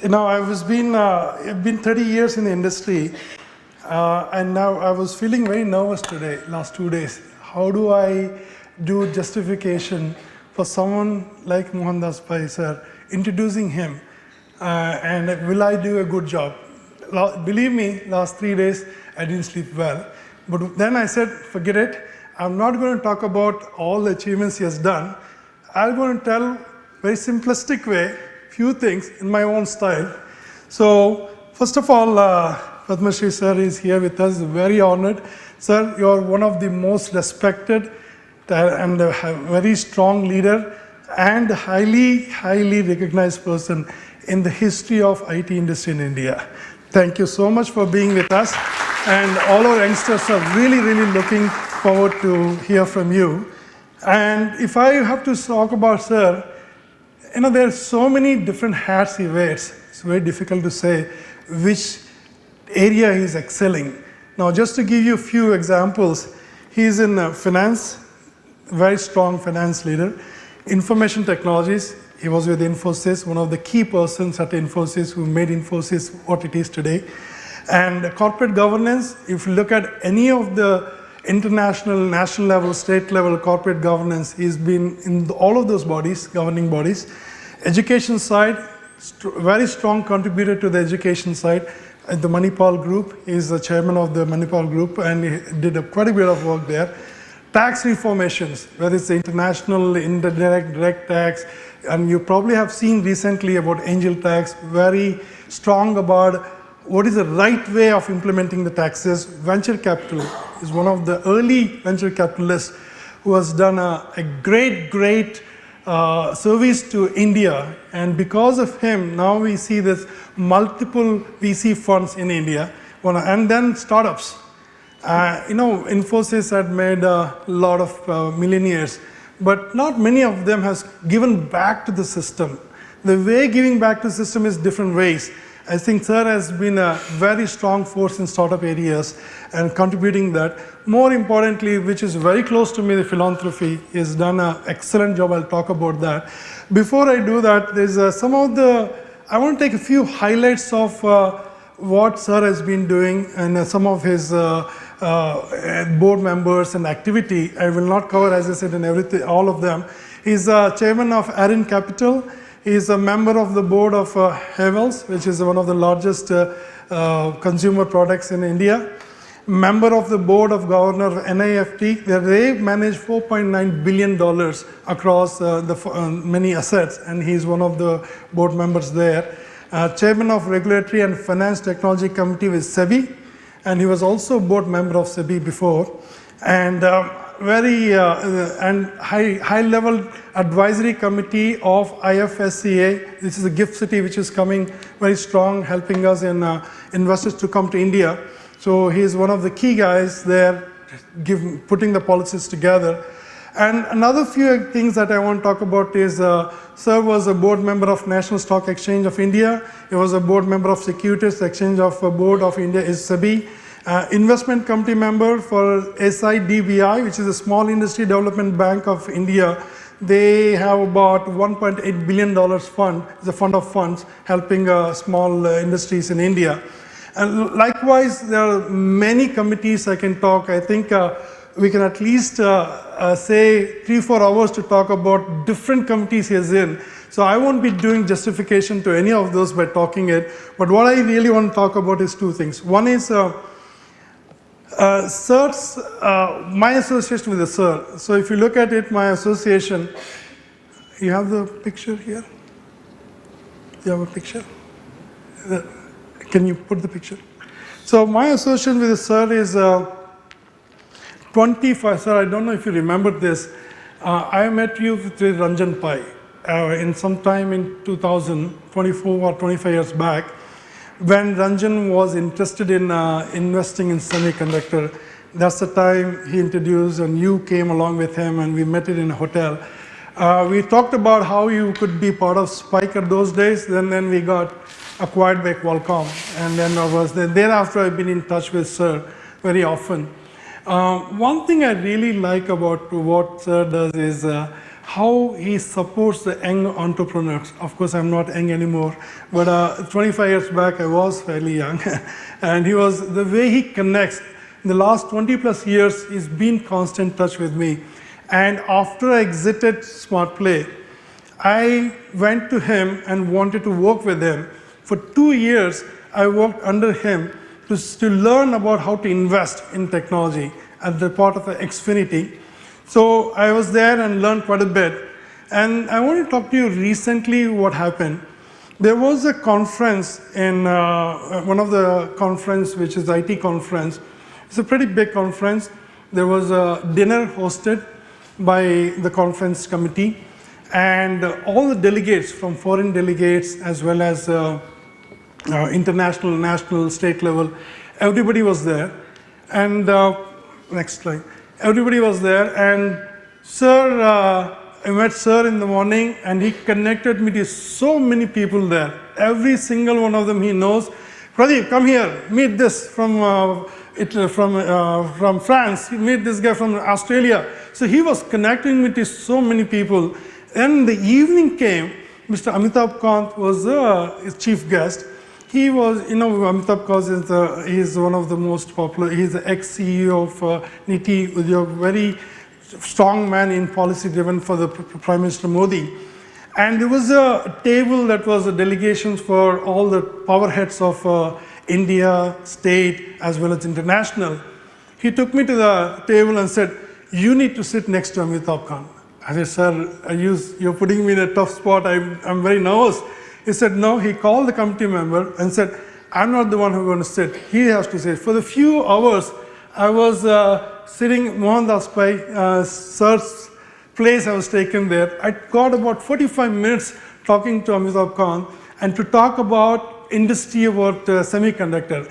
I've been 30 years in the industry, and now I was feeling very nervous today, last 2 days. How do I do justification for someone like Mohandas Pai sir, introducing him, and will I do a good job? Believe me, last 3 days I didn't sleep well. But then I said, forget it. I'm not going to talk about all the achievements he has done. I'm going to tell very simplistic way, few things in my own style. So first of all, Padma Shri sir is here with us, very honored. Sir, you're one of the most respected and a very strong leader and highly recognized person in the history of IT industry in India. Thank you so much for being with us. And all our youngsters are really looking forward to hear from you. And if I have to talk about sir, there are so many different hats he wears. It's very difficult to say which area he's excelling. Now, just to give you a few examples, he's in finance, very strong finance leader. Information technologies, he was with Infosys, one of the key persons at Infosys who made Infosys what it is today. And corporate governance, if you look at any of the international, national level, state level corporate governance, he's been in all of those bodies, governing bodies. Education side, very strong contributor to the education side. At the Manipal Group, he's the chairman of the Manipal Group and he did quite a bit of work there. Tax reformations, whether it's the international, indirect, direct tax, and you probably have seen recently about angel tax, very strong about what is the right way of implementing the taxes. Venture capital is one of the early venture capitalists who has done a great service to India. And because of him, now we see this multiple VC funds in India. And then startups. Infosys had made a lot of millionaires, but not many of them has given back to the system. The way giving back to the system is different ways. I think sir has been a very strong force in startup areas and contributing that. More importantly, which is very close to me, the philanthropy, he has done an excellent job. I'll talk about that. Before I do that, there's I want to take a few highlights of what sir has been doing and some of his board members and activity. I will not cover, as I said, in everything, all of them. He's chairman of Arin Capital. He is a member of the board of Havels, which is one of the largest consumer products in India. Member of the board of governor of NIFT. They manage $4.9 billion across many assets, and he's one of the board members there. Chairman of Regulatory and Finance Technology Committee with SEBI, and he was also board member of SEBI before. And high-level advisory committee of IFSCA. This is a gift city which is coming very strong, helping us in investors to come to India. So he's one of the key guys there, putting the policies together. And another few things that I want to talk about is, sir was a board member of National Stock Exchange of India. He was a board member of Securities Exchange of Board of India, is SEBI. Investment committee member for SIDBI, which is a Small Industry Development Bank of India. They have about $1.8 billion fund, it's a fund of funds helping small industries in India. And likewise, there are many committees I can talk. I think we can at least say 3-4 hours to talk about different committees he is in. So I won't be doing justification to any of those by talking it. But what I really want to talk about is two things. One is sir's, my association with the sir. So if you look at it, my association, you have the picture here? You have a picture? Can you put the picture? So my association with the sir is 25, sir, I don't know if you remember this. I met you with Ranjan Pai in sometime in 2024 or 25 years back, when Ranjan was interested in investing in semiconductor. That's the time he introduced and you came along with him and we met it in a hotel. We talked about how you could be part of Spike at those days, then we got acquired by Qualcomm, and then thereafter I've been in touch with sir very often. One thing I really like about what sir does is how he supports the young entrepreneurs. Of course, I'm not young anymore, but 25 years back, I was fairly young. And the way he connects, in the last 20 plus years, he's been constant touch with me. And after I exited Smart Play, I went to him and wanted to work with him. For 2 years, I worked under him to learn about how to invest in technology at the part of the Xfinity. So I was there and learned quite a bit. And I want to talk to you recently what happened. There was a conference in one of the conference, which is IT conference. It's a pretty big conference. There was a dinner hosted by the conference committee, and all the delegates from foreign delegates as well as international, national, state level, everybody was there. And next slide. Everybody was there, and Sir, I met Sir in the morning, and he connected me to so many people there. Every single one of them he knows. Pradeep, come here, meet this from France, meet this guy from Australia. So he was connecting me to so many people. Then the evening came, Mr. Amitabh Kant was his chief guest. He was, Amitabh Kant is one of the most popular, he's the ex-CEO of Niti Udyog, very strong man in policy driven for the Prime Minister Modi. And there was a table that was a delegations for all the power heads of India, state, as well as international. He took me to the table and said, you need to sit next to Amitabh Kant. I said, sir, you're putting me in a tough spot. I'm very nervous. He said, no. He called the committee member and said, I'm not the one who's going to sit. He has to sit. For the few hours, I was sitting Mohandas Pai, Sir's place I was taken there. I got about 45 minutes talking to Amitabh Kant and to talk about industry, about semiconductor.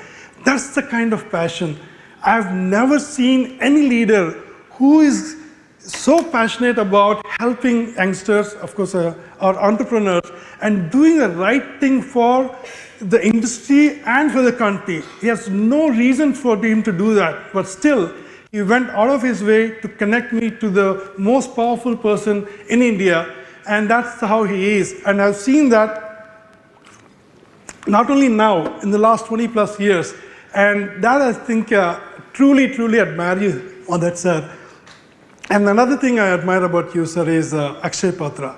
That's the kind of passion. I've never seen any leader who is so passionate about helping youngsters, of course, or entrepreneurs, and doing the right thing for the industry and for the country. He has no reason for him to do that, but still, he went out of his way to connect me to the most powerful person in India, and that's how he is. And I've seen that not only now, in the last 20 plus years, and that I think truly, truly admire you on that, sir. And another thing I admire about you, sir, is Akshay Patra.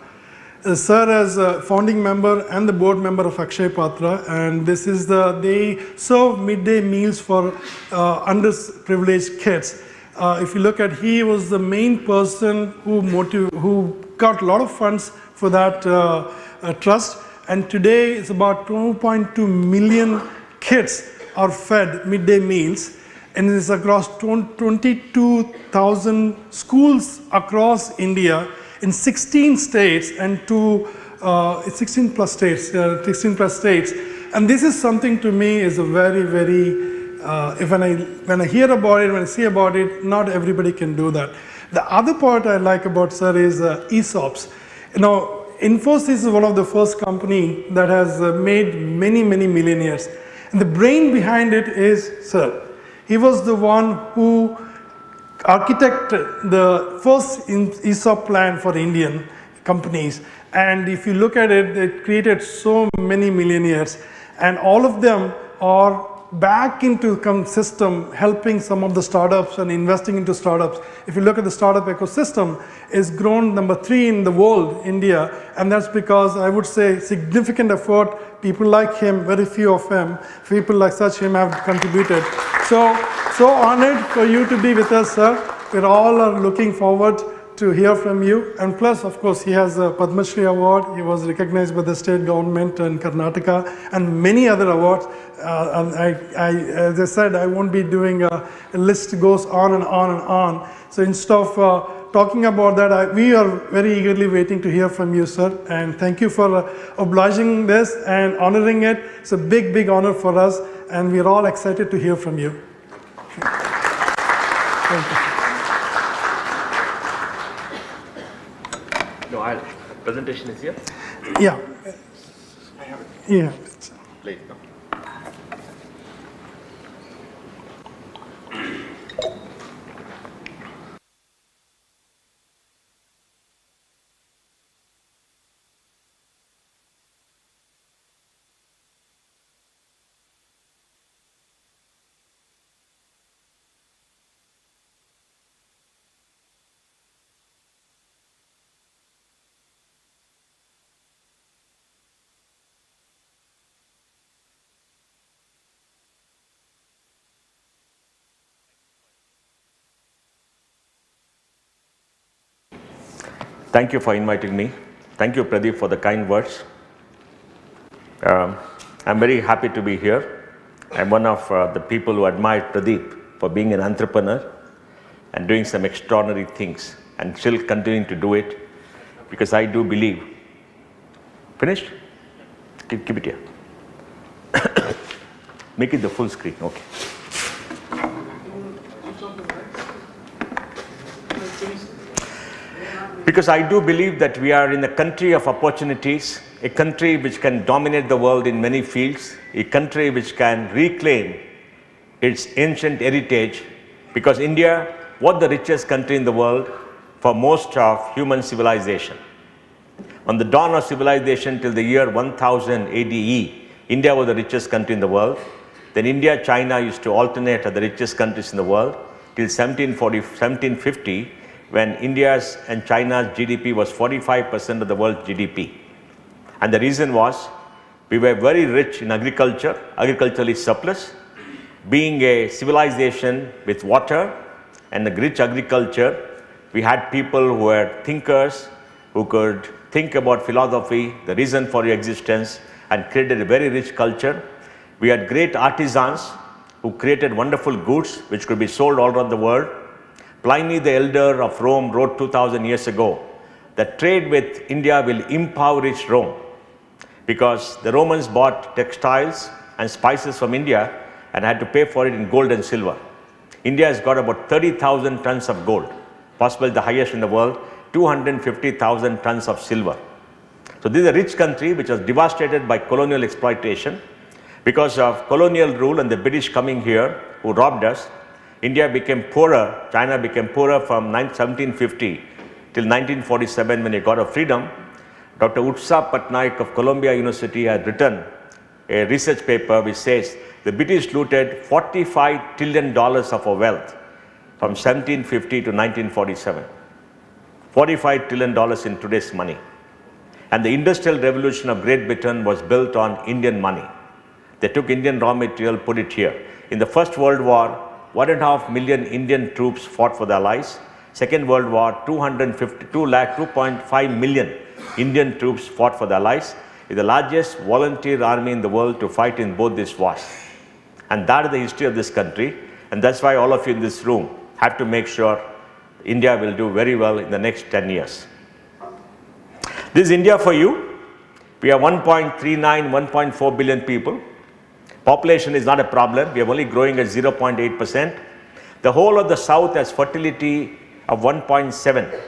Sir is a founding member and the board member of Akshay Patra, and this is they serve midday meals for underprivileged kids. If you look at, he was the main person who got a lot of funds for that trust, and today it's about 2.2 million kids are fed midday meals. And it's across 22,000 schools across India in 16 states and 16 plus states. And this is something to me is a very, very, when I hear about it, when I see about it, not everybody can do that. The other part I like about Sir is ESOPs. Infosys is one of the first company that has made many, many millionaires. And the brain behind it is Sir. He was the one who architected the first ESOP plan for Indian companies. And if you look at it, it created so many millionaires. And all of them are back into the system, helping some of the startups and investing into startups. If you look at the startup ecosystem, it's grown number 3 in the world, India. And that's because I would say significant effort. People like him, very few of them, people like such him have contributed. So honored for you to be with us, sir. We all are looking forward to hear from you. And plus, of course, he has a Padma Shri award. He was recognized by the state government in Karnataka and many other awards. As I said, I won't be doing a list goes on and on and on. So instead of talking about that, we are very eagerly waiting to hear from you, sir. And thank you for obliging this and honoring it. It's a big, big honor for us. And we're all excited to hear from you. Thank you. No, presentation is here? Yeah. I have it. Yeah. Late, no? Thank you for inviting me. Thank you, Pradeep, for the kind words. I'm very happy to be here. I'm one of the people who admire Pradeep for being an entrepreneur and doing some extraordinary things and still continuing to do it, because I do believe. Finished? Keep it here. Make it the full screen. Okay. Because I do believe that we are in a country of opportunities, a country which can dominate the world in many fields, a country which can reclaim its ancient heritage, because India was the richest country in the world for most of human civilization. On the dawn of civilization till the year 1000 ADE, India was the richest country in the world. Then India, China used to alternate as the richest countries in the world till 1750, when India's and China's GDP was 45% of the world's GDP. And the reason was, we were very rich in agriculture, agriculturally surplus. Being a civilization with water and a rich agriculture, we had people who were thinkers, who could think about philosophy, the reason for your existence, and created a very rich culture. We had great artisans who created wonderful goods which could be sold all around the world. Pliny the Elder of Rome wrote 2000 years ago that trade with India will impoverish Rome, because the Romans bought textiles and spices from India and had to pay for it in gold and silver. India has got about 30,000 tons of gold, possibly the highest in the world, 250,000 tons of silver. So this is a rich country which was devastated by colonial exploitation. Because of colonial rule and the British coming here who robbed us, India became poorer, China became poorer from 1750 till 1947 when it got a freedom. Dr. Utsa Patnaik of Columbia University had written a research paper which says the British looted $45 trillion of our wealth from 1750 to 1947. $45 trillion in today's money. And the industrial revolution of Great Britain was built on Indian money. They took Indian raw material, put it here. In the First World War, 1.5 million Indian troops fought for the Allies. Second World War, 2.5 million Indian troops fought for the Allies. It's the largest volunteer army in the world to fight in both these wars. And that is the history of this country. And that's why all of you in this room have to make sure India will do very well in the next 10 years. This is India for you. We are 1.39, 1.4 billion people. Population is not a problem. We are only growing at 0.8%. The whole of the south has fertility of 1.7.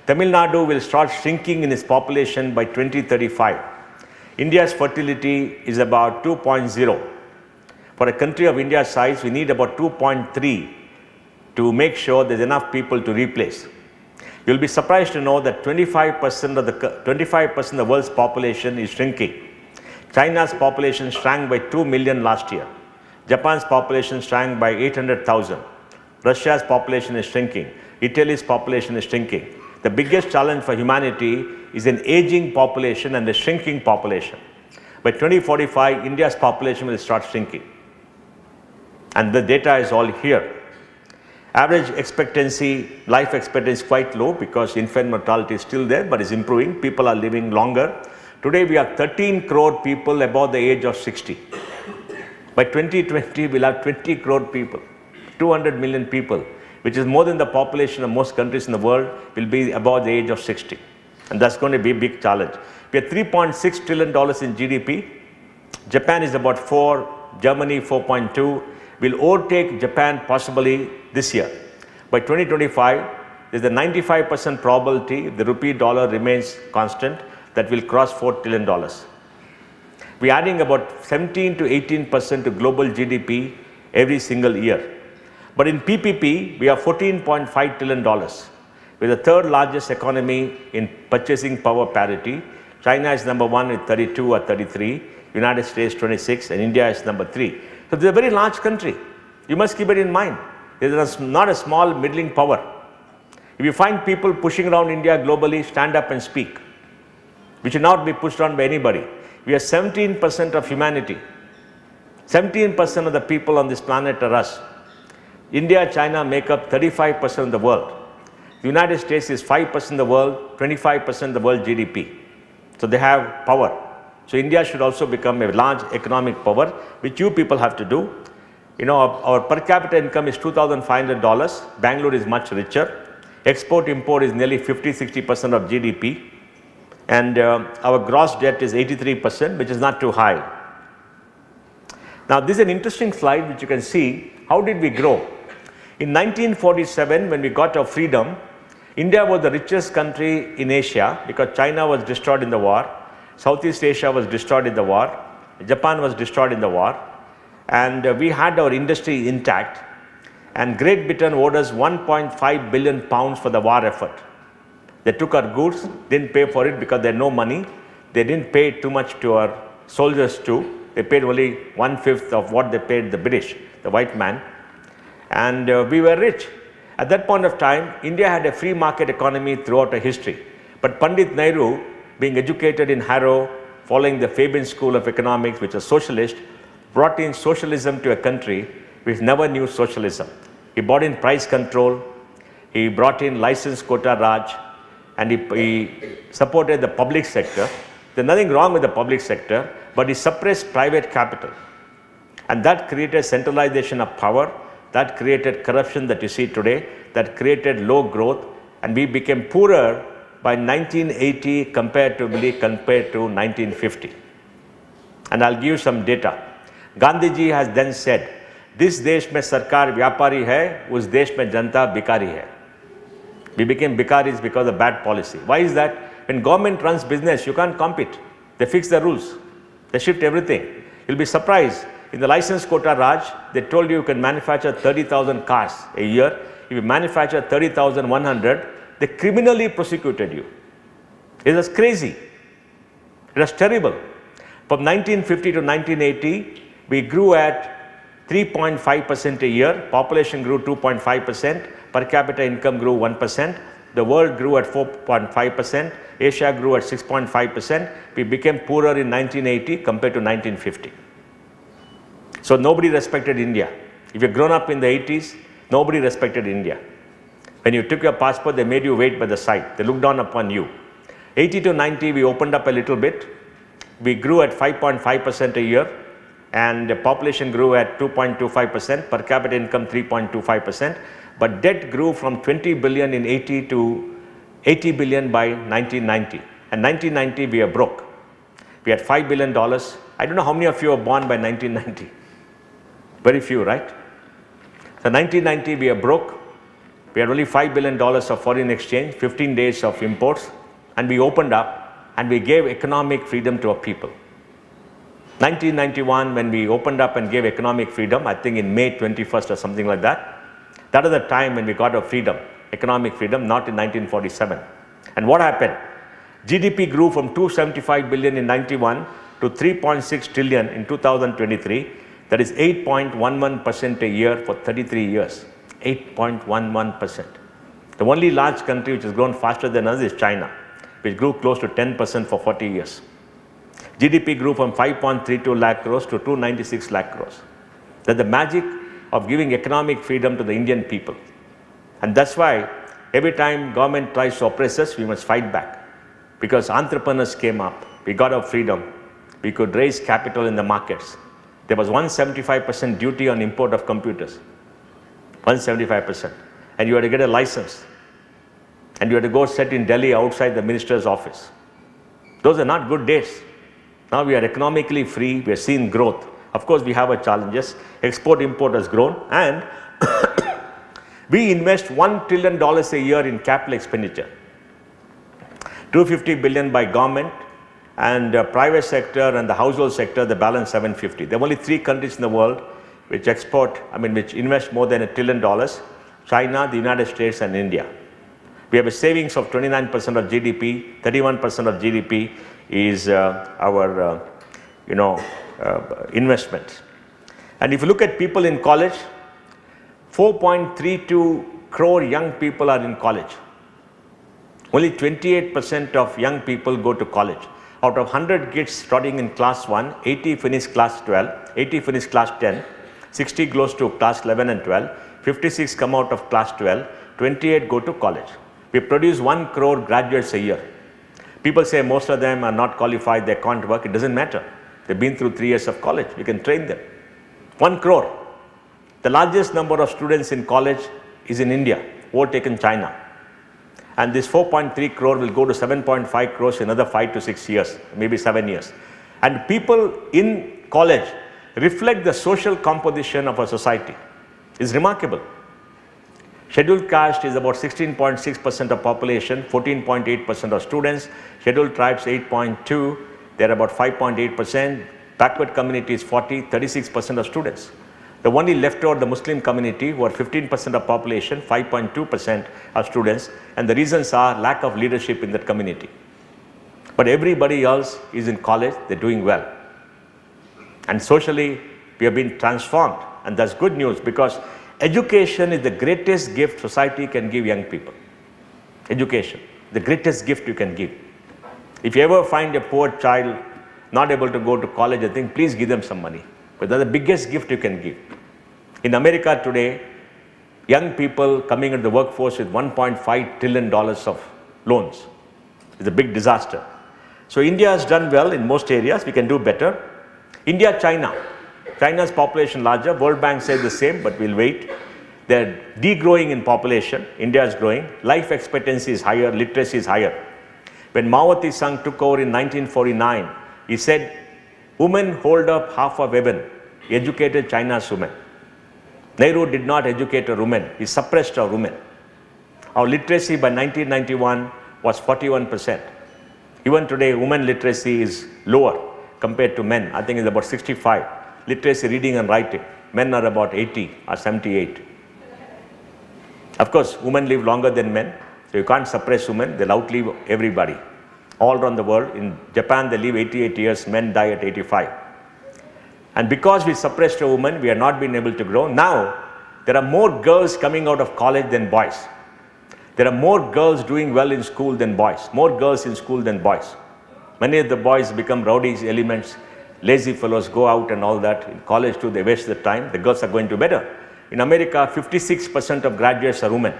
Tamil Nadu will start shrinking in its population by 2035. India's fertility is about 2.0. For a country of India's size, we need about 2.3 to make sure there's enough people to replace. You'll be surprised to know that 25% of the world's population is shrinking. China's population shrank by 2 million last year. Japan's population shrank by 800,000. Russia's population is shrinking. Italy's population is shrinking. The biggest challenge for humanity is an aging population and a shrinking population. By 2045, India's population will start shrinking. And the data is all here. Average expectancy, life expectancy is quite low because infant mortality is still there, but it's improving. People are living longer. Today we have 13 crore people above the age of 60. By 2020, we'll have 20 crore people, 200 million people, which is more than the population of most countries in the world, will be above the age of 60. And that's going to be a big challenge. We have $3.6 trillion in GDP. Japan is about 4, Germany 4.2. We'll overtake Japan possibly this year. By 2025, there's a 95% probability if the rupee dollar remains constant that will cross $4 trillion. We're adding about 17 to 18% to global GDP every single year. But in PPP, we have $14.5 trillion. We're the third largest economy in purchasing power parity. China is number 1 with 32 or 33, United States 26, and India is number 3. So this is a very large country. You must keep it in mind. It's not a small middling power. If you find people pushing around India globally, stand up and speak. We should not be pushed on by anybody. We are 17% of humanity. 17% of the people on this planet are us. India, China make up 35% of the world. The United States is 5% of the world, 25% of the world GDP. So they have power. So India should also become a large economic power, which you people have to do. You know, our per capita income is $2,500. Bangalore is much richer. Export import is nearly 50-60% of GDP. And our gross debt is 83%, which is not too high. Now, this is an interesting slide which you can see. How did we grow? In 1947, when we got our freedom, India was the richest country in Asia because China was destroyed in the war. Southeast Asia was destroyed in the war. Japan was destroyed in the war. And we had our industry intact. And Great Britain owed us 1.5 billion pounds for the war effort. They took our goods, didn't pay for it because they had no money. They didn't pay too much to our soldiers too. They paid only 1/5 of what they paid the British, the white man. And we were rich. At that point of time, India had a free market economy throughout her history. But Pandit Nehru, being educated in Harrow, following the Fabian School of Economics, which was socialist, brought in socialism to a country which never knew socialism. He brought in price control, he brought in license quota Raj, and he supported the public sector. There's nothing wrong with the public sector, but he suppressed private capital. And that created centralization of power, that created corruption that you see today, that created low growth, and we became poorer by 1980 compared to 1950. And I'll give you some data. Gandhiji has then said, "This desh mein sarkar vyapari hai, us desh mein janta bikari hai." We became bikaris because of bad policy. Why is that? When government runs business, you can't compete. They fix the rules. They shift everything. You'll be surprised. In the license quota Raj, they told you can manufacture 30,000 cars a year. If you manufacture 30,100, they criminally prosecuted you. It was crazy. It was terrible. From 1950 to 1980, we grew at 3.5% a year. Population grew 2.5%. Per capita income grew 1%. The world grew at 4.5%. Asia grew at 6.5%. We became poorer in 1980 compared to 1950. So nobody respected India. If you've grown up in the 80s, nobody respected India. When you took your passport, they made you wait by the side. They looked down upon you. 80 to 90, we opened up a little bit. We grew at 5.5% a year, and the population grew at 2.25%, per capita income 3.25%. But debt grew from 20 billion in 80 to 80 billion by 1990. And 1990, we are broke. We had $5 billion. I don't know how many of you were born by 1990. Very few, right? So 1990, we are broke. We had only $5 billion of foreign exchange, 15 days of imports, and we opened up and we gave economic freedom to our people. 1991, when we opened up and gave economic freedom, I think in May 21st or something like that, that is the time when we got our freedom, economic freedom, not in 1947. And what happened? GDP grew from 275 billion in 91 to 3.6 trillion in 2023. That is 8.11% a year for 33 years. 8.11%. The only large country which has grown faster than us is China, which grew close to 10% for 40 years. GDP grew from 5.32 lakh crores to 296 lakh crores. That's the magic of giving economic freedom to the Indian people. And that's why every time government tries to oppress us, we must fight back. Because entrepreneurs came up, we got our freedom, we could raise capital in the markets. There was 175% duty on import of computers. 175%. And you had to get a license. And you had to go sit in Delhi outside the minister's office. Those are not good days. Now we are economically free, we are seeing growth. Of course, we have our challenges. Export-import has grown, and we invest $1 trillion a year in capital expenditure. 250 billion by government, and private sector and the household sector, the balance 750. There are only 3 countries in the world which which invest more than $1 trillion: China, the United States, and India. We have a savings of 29% of GDP, 31% of GDP is our investments. And if you look at people in college, 4.32 crore young people are in college. Only 28% of young people go to college. Out of 100 kids studying in class 1, 80 finish class 12, 80 finish class 10, 60 goes to class 11 and 12, 56 come out of class 12, 28 go to college. We produce 1 crore graduates a year. People say most of them are not qualified, they can't work. It doesn't matter. They've been through 3 years of college. We can train them. 1 crore. The largest number of students in college is in India, overtaken China. And this 4.3 crore will go to 7.5 crores in another 5 to 6 years, maybe 7 years. And people in college reflect the social composition of a society. It's remarkable. Scheduled caste is about 16.6% of population, 14.8% of students. Scheduled tribes 8.2%, they're about 5.8%. Backward community is 36% of students. The only left over the Muslim community, who are 15% of population, 5.2% of students, and the reasons are lack of leadership in that community. But everybody else is in college, they're doing well. And socially, we have been transformed, and that's good news because education is the greatest gift society can give young people. Education, the greatest gift you can give. If you ever find a poor child not able to go to college, I think please give them some money. But that's the biggest gift you can give. In America today, young people coming into the workforce with $1.5 trillion of loans. It's a big disaster. So India has done well in most areas. We can do better. India, China. China's population larger. World Bank says the same, but we'll wait. They're degrowing in population. India is growing. Life expectancy is higher. Literacy is higher. When Mao Tse-tung took over in 1949, he said, women hold up half of heaven. He educated China's women. Nehru did not educate our women. He suppressed our women. Our literacy by 1991 was 41%. Even today, women literacy is lower compared to men. I think it's about 65. Literacy, reading and writing. Men are about 80 or 78. Of course, women live longer than men. So you can't suppress women. They'll outlive everybody. All around the world. In Japan, they live 88 years. Men die at 85. And because we suppressed a woman, we have not been able to grow. Now, there are more girls coming out of college than boys. There are more girls doing well in school than boys. More girls in school than boys. Many of the boys become rowdy elements, lazy fellows, go out and all that. In college too, they waste the time. The girls are going to better. In America, 56% of graduates are women.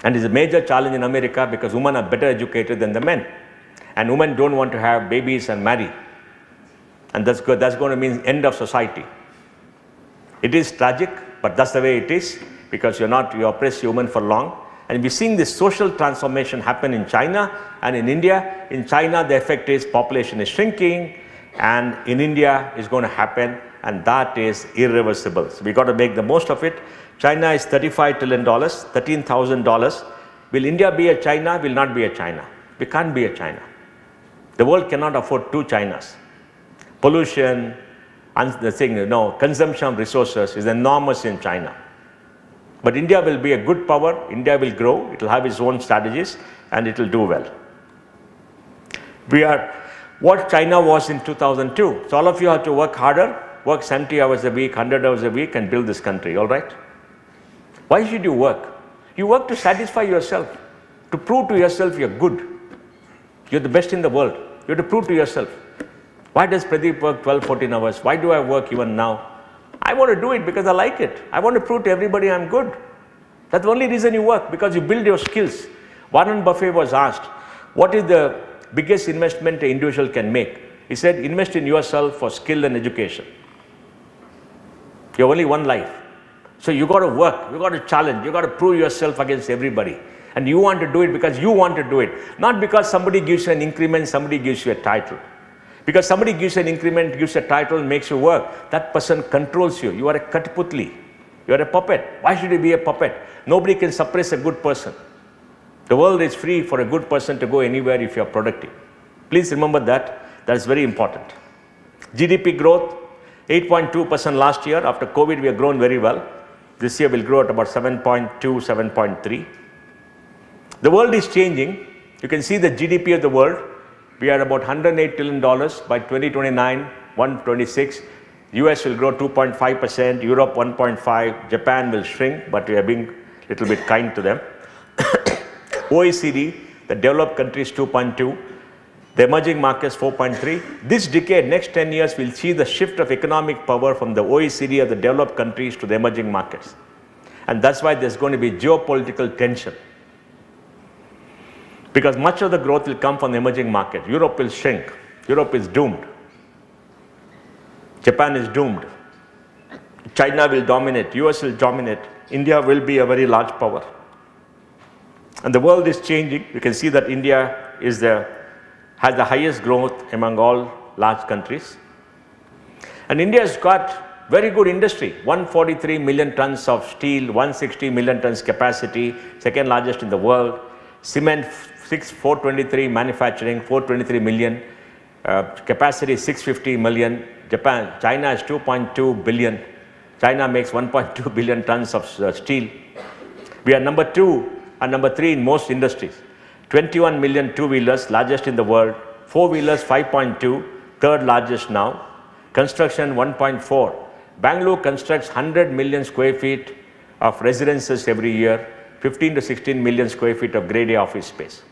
And it's a major challenge in America because women are better educated than the men. And women don't want to have babies and marry. And that's good. That's going to mean end of society. It is tragic, but that's the way it is because you oppress women for long. And we're seeing this social transformation happen in China and in India. In China, the effect is population is shrinking, and in India is going to happen, and that is irreversible. So we got to make the most of it. China is $35 trillion, $13,000. Will India be a China? Will not be a China. We can't be a China. The world cannot afford two Chinas. Pollution, and the thing, consumption of resources is enormous in China. But India will be a good power. India will grow. It will have its own strategies, and it will do well. We are what China was in 2002. So all of you have to work harder, work 70 hours a week, 100 hours a week, and build this country, all right? Why should you work? You work to satisfy yourself, to prove to yourself you're good. You're the best in the world. You have to prove to yourself. Why does Pradeep work 12, 14 hours? Why do I work even now? I want to do it because I like it. I want to prove to everybody I'm good. That's the only reason you work, because you build your skills. Warren Buffett was asked, what is the biggest investment an individual can make? He said, invest in yourself for skill and education. You have only one life. So you got to work, you got to challenge, you got to prove yourself against everybody. And you want to do it because you want to do it. Not because somebody gives you an increment, somebody gives you a title. Because somebody gives you an increment, gives you a title, makes you work. That person controls you. You are a Katputli. You are a puppet. Why should you be a puppet? Nobody can suppress a good person. The world is free for a good person to go anywhere if you are productive. Please remember that. That is very important. GDP growth, 8.2% last year. After COVID, we have grown very well. This year we'll grow at about 7.2, 7.3. The world is changing. You can see the GDP of the world. We are about $108 trillion by 2029, 126. US will grow 2.5%, Europe 1.5%, Japan will shrink, but we are being a little bit kind to them. OECD, the developed countries 2.2, the emerging markets 4.3. This decade, next 10 years, we'll see the shift of economic power from the OECD of the developed countries to the emerging markets. And that's why there's going to be geopolitical tension. Because much of the growth will come from the emerging market. Europe will shrink. Europe is doomed. Japan is doomed. China will dominate. US will dominate. India will be a very large power. And the world is changing. You can see that India has the highest growth among all large countries. And India has got very good industry. 143 million tons of steel, 160 million tons capacity, second largest in the world. Cement, 423 manufacturing, 423 million. Capacity 650 million. China is 2.2 billion. China makes 1.2 billion tons of steel. We are number 2 and number 3 in most industries. 21 million two-wheelers, largest in the world. Four-wheelers 5.2, third largest now. Construction 1.4. Bangalore constructs 100 million square feet of residences every year, 15 to 16 million square feet of grade A office space.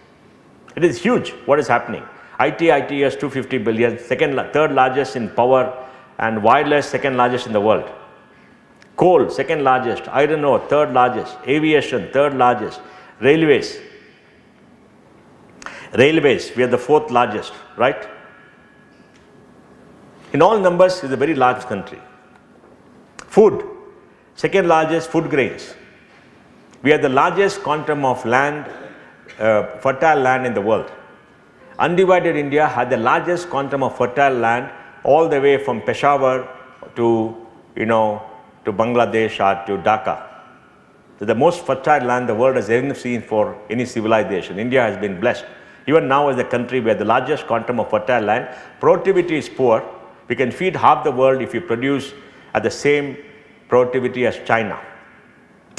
It is huge what is happening. ITS 250 billion, third largest in power and wireless, second largest in the world. Coal, second largest. Iron ore, third largest. Aviation, third largest. Railways, we are the fourth largest, right? In all numbers, it's a very large country. Food, second largest food grains. We are the largest quantum of land, fertile land in the world. Undivided India had the largest quantum of fertile land all the way from Peshawar to Bangladesh or to Dhaka. So the most fertile land the world has ever seen for any civilization. India has been blessed. Even now as a country, we have the largest quantum of fertile land. Productivity is poor. We can feed half the world if you produce at the same productivity as China.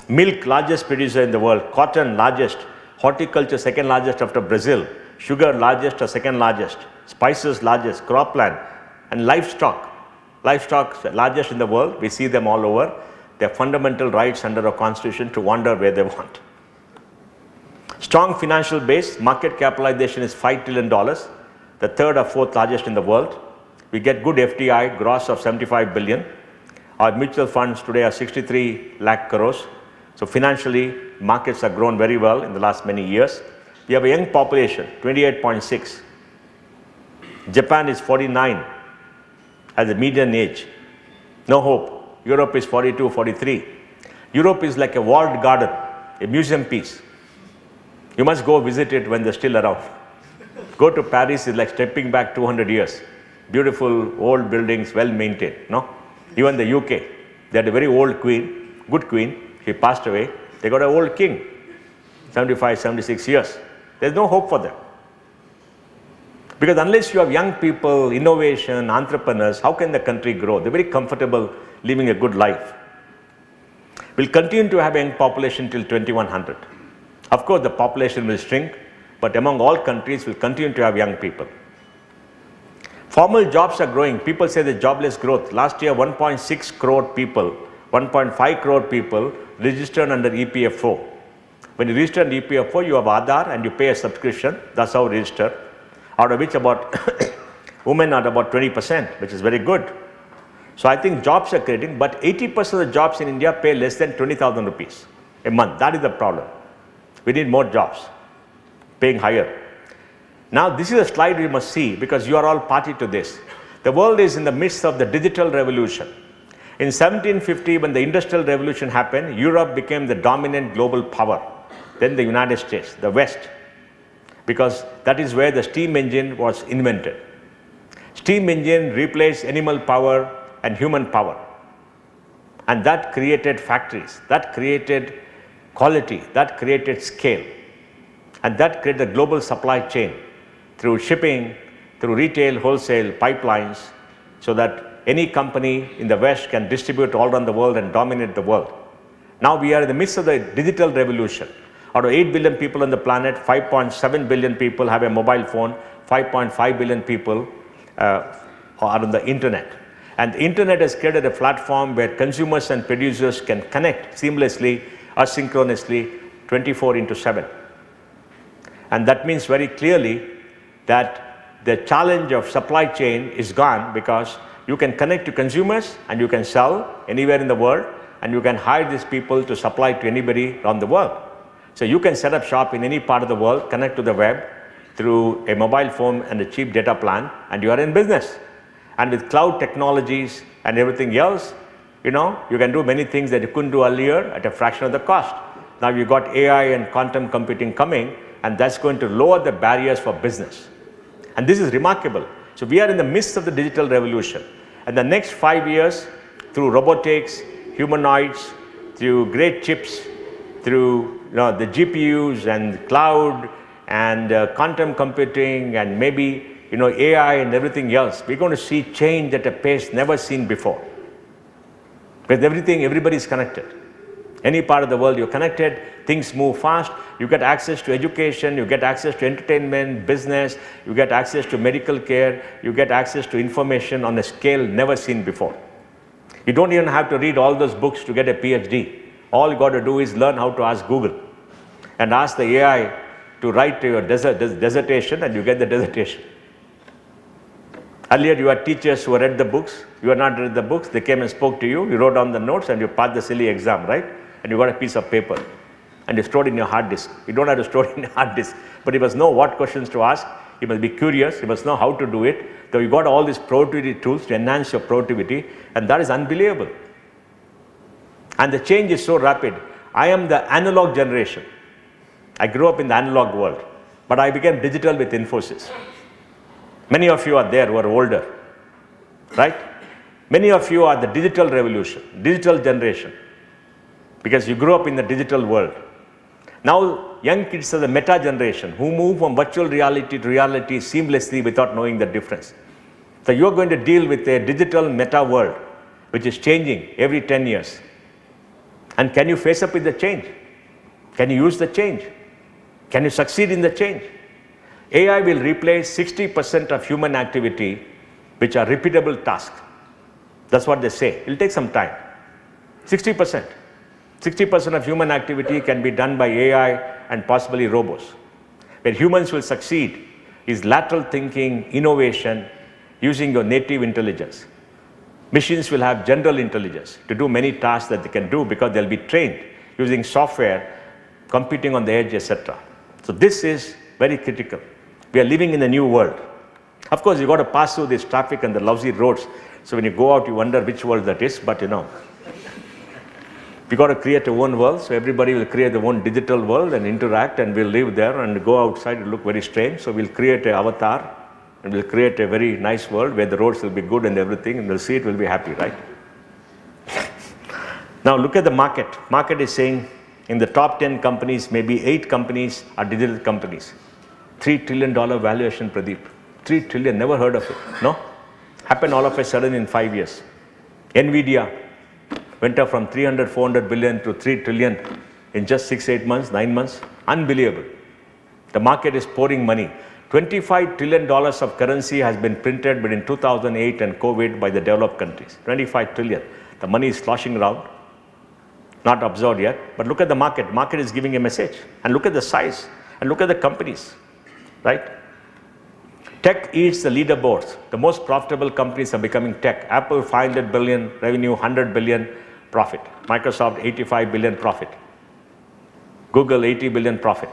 Milk, largest producer in the world. Cotton, largest. Horticulture, second largest after Brazil. Sugar, largest or second largest. Spices, largest. Cropland. And livestock. Livestock, largest in the world. We see them all over. They have fundamental rights under our constitution to wander where they want. Strong financial base. Market capitalization is $5 trillion. The third or fourth largest in the world. We get good FDI, gross of 75 billion. Our mutual funds today are 63 lakh crores. So financially, markets have grown very well in the last many years. We have a young population, 28.6. Japan is 49 as the median age. No hope. Europe is 42, 43. Europe is like a walled garden, a museum piece. You must go visit it when they're still around. Go to Paris is like stepping back 200 years. Beautiful old buildings, well maintained. No? Even the UK, they had a very old queen, good queen. She passed away. They got an old king, 75, 76 years. There's no hope for them. Because unless you have young people, innovation, entrepreneurs, how can the country grow? They're very comfortable living a good life. We'll continue to have a young population till 2100. Of course, the population will shrink, but among all countries, we'll continue to have young people. Formal jobs are growing. People say the jobless growth. Last year, 1.6 crore people, 1.5 crore people registered under EPF4. When you register an EPF4, you have Aadhaar and you pay a subscription. That's how you register. Out of which about women are about 20%, which is very good. So I think jobs are creating, but 80% of the jobs in India pay less than 20,000 rupees a month. That is the problem. We need more jobs, paying higher. Now this is a slide we must see because you are all party to this. The world is in the midst of the digital revolution. In 1750, when the industrial revolution happened, Europe became the dominant global power. Then the United States, the West, because that is where the steam engine was invented. Steam engine replaced animal power and human power. And that created factories, that created quality, that created scale. And that created a global supply chain through shipping, through retail, wholesale, pipelines, so that any company in the West can distribute all around the world and dominate the world. Now we are in the midst of the digital revolution. Out of 8 billion people on the planet, 5.7 billion people have a mobile phone, 5.5 billion people are on the internet. And the internet has created a platform where consumers and producers can connect seamlessly, asynchronously, 24/7. And that means very clearly that the challenge of supply chain is gone because you can connect to consumers and you can sell anywhere in the world and you can hire these people to supply to anybody around the world. So you can set up shop in any part of the world, connect to the web through a mobile phone and a cheap data plan, and you are in business. And with cloud technologies and everything else, you can do many things that you couldn't do earlier at a fraction of the cost. Now you've got AI and quantum computing coming, and that's going to lower the barriers for business. And this is remarkable. So we are in the midst of the digital revolution. And the next 5 years, through robotics, humanoids, through great chips, through the GPUs and cloud and quantum computing and maybe AI and everything else, we're going to see change at a pace never seen before. With everything, everybody is connected. Any part of the world, you're connected, things move fast, you get access to education, you get access to entertainment, business, you get access to medical care, you get access to information on a scale never seen before. You don't even have to read all those books to get a PhD. All you got to do is learn how to ask Google and ask the AI to write your dissertation, and you get the dissertation. Earlier, you had teachers who read the books. You had not read the books. They came and spoke to you. You wrote down the notes, and you passed the silly exam, right? And you got a piece of paper, and you stored it in your hard disk. You don't have to store it in your hard disk, but you must know what questions to ask. You must be curious. You must know how to do it. So you got all these productivity tools to enhance your productivity, and that is unbelievable. And the change is so rapid. I am the analog generation. I grew up in the analog world, but I became digital with Infosys. Many of you are there who are older, right? Many of you are the digital revolution, digital generation, because you grew up in the digital world. Now, young kids are the meta generation who move from virtual reality to reality seamlessly without knowing the difference. So you're going to deal with a digital meta world, which is changing every 10 years. And can you face up with the change? Can you use the change? Can you succeed in the change? AI will replace 60% of human activity, which are repeatable tasks. That's what they say. It'll take some time. 60%. 60% of human activity can be done by AI and possibly robots. Where humans will succeed is lateral thinking, innovation, using your native intelligence. Machines will have general intelligence to do many tasks that they can do because they'll be trained using software, computing on the edge, etc. So this is very critical. We are living in a new world. Of course, you've got to pass through this traffic and the lousy roads. So when you go out, you wonder which world that is, but we got to create our own world. So everybody will create their own digital world and interact, and we'll live there and go outside and look very strange. So we'll create an avatar and we'll create a very nice world where the roads will be good and everything, and we'll see it, we'll be happy, right? Now look at the market. Market is saying in the top 10 companies, maybe 8 companies are digital companies. $3 trillion valuation, Pradeep. 3 trillion, never heard of it, no? Happened all of a sudden in 5 years. NVIDIA went up from 300, 400 billion to 3 trillion in just 6, 8 months, 9 months. Unbelievable. The market is pouring money. $25 trillion of currency has been printed between 2008 and COVID by the developed countries. 25 trillion. The money is sloshing around. Not absorbed yet, but look at the market. Market is giving a message. And look at the size. And look at the companies, right? Tech eats the leaderboards. The most profitable companies are becoming tech. Apple, 500 billion revenue, 100 billion profit. Microsoft, 85 billion profit. Google, 80 billion profit,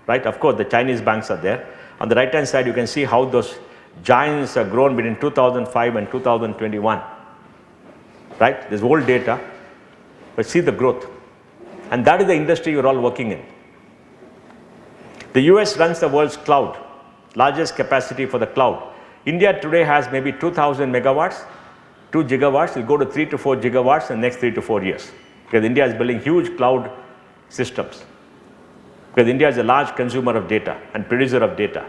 right? Of course, the Chinese banks are there. On the right-hand side, you can see how those giants have grown between 2005 and 2021, right? There's old data, but see the growth. And that is the industry you're all working in. The US runs the world's cloud, largest capacity for the cloud. India today has maybe 2,000 megawatts, 2 gigawatts, will go to 3 to 4 gigawatts in the next 3 to 4 years. Because India is building huge cloud systems. Because India is a large consumer of data and producer of data.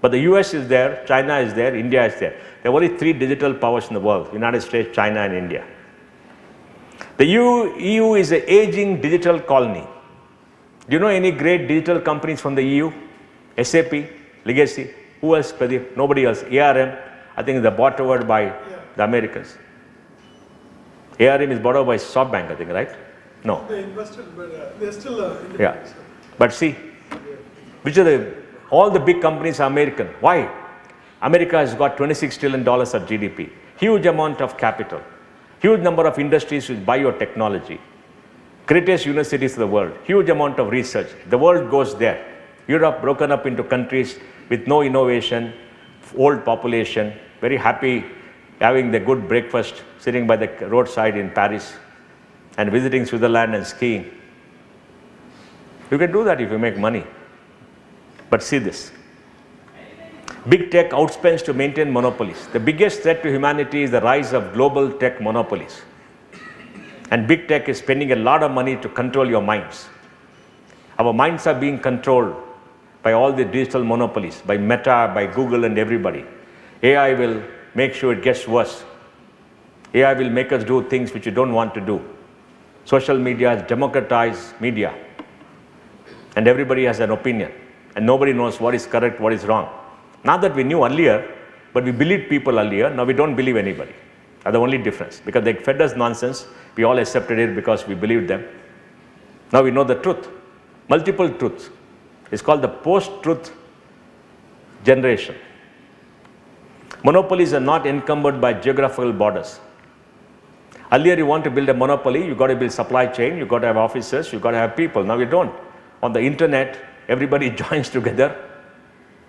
But the US is there, China is there, India is there. There are only 3 digital powers in the world: United States, China, and India. The EU is an aging digital colony. Do you know any great digital companies from the EU? SAP, Legacy, who else, Pradeep? Nobody else. ARM, I think they're bought over by the Americans. ARM is bought over by SoftBank, I think, right? No. They invested, but they're still independent. Yeah. But see, which are all the big companies are American. Why? America has got $26 trillion of GDP, huge amount of capital, huge number of industries which buy your technology. Greatest universities of the world, huge amount of research. The world goes there. Europe broken up into countries with no innovation, old population, very happy having the good breakfast, sitting by the roadside in Paris and visiting Switzerland and skiing. You can do that if you make money. But see this. Big tech outspends to maintain monopolies. The biggest threat to humanity is the rise of global tech monopolies. And big tech is spending a lot of money to control your minds. Our minds are being controlled by all the digital monopolies, by Meta, by Google and everybody. AI will make sure it gets worse. AI will make us do things which you don't want to do. Social media has democratized media. And everybody has an opinion. And nobody knows what is correct, what is wrong. Not that we knew earlier, but we believed people earlier. Now we don't believe anybody. That's the only difference. Because they fed us nonsense, we all accepted it because we believed them. Now we know the truth. Multiple truths. It's called the post-truth generation. Monopolies are not encumbered by geographical borders. Earlier you want to build a monopoly, you got to build supply chain, you got to have officers, you got to have people. Now you don't. On the internet, everybody joins together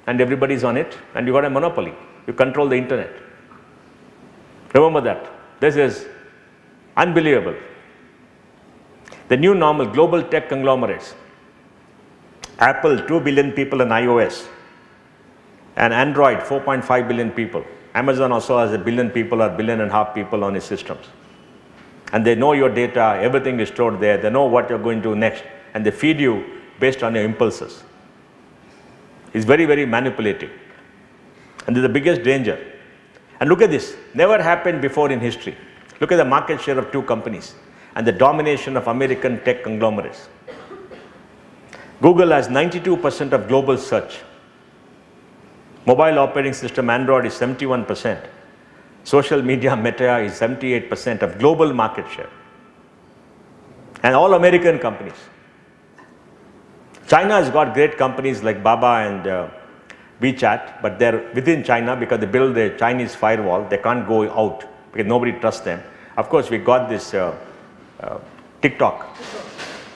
and everybody's on it and you got a monopoly. You control the internet. Remember that. This is unbelievable. The new normal, global tech conglomerates. Apple, 2 billion people on iOS. And Android, 4.5 billion people. Amazon also has 1 billion people or 1.5 billion people on its systems. And they know your data, everything is stored there. They know what you're going to do next. And they feed you based on your impulses. It's very, very manipulative. And this is the biggest danger. And look at this. Never happened before in history. Look at the market share of 2 companies and the domination of American tech conglomerates. Google has 92% of global search. Mobile operating system Android is 71%. Social media Meta is 78% of global market share. And all American companies. China has got great companies like Baba and WeChat, but they're within China because they build a Chinese firewall. They can't go out because nobody trusts them. Of course, we got this TikTok.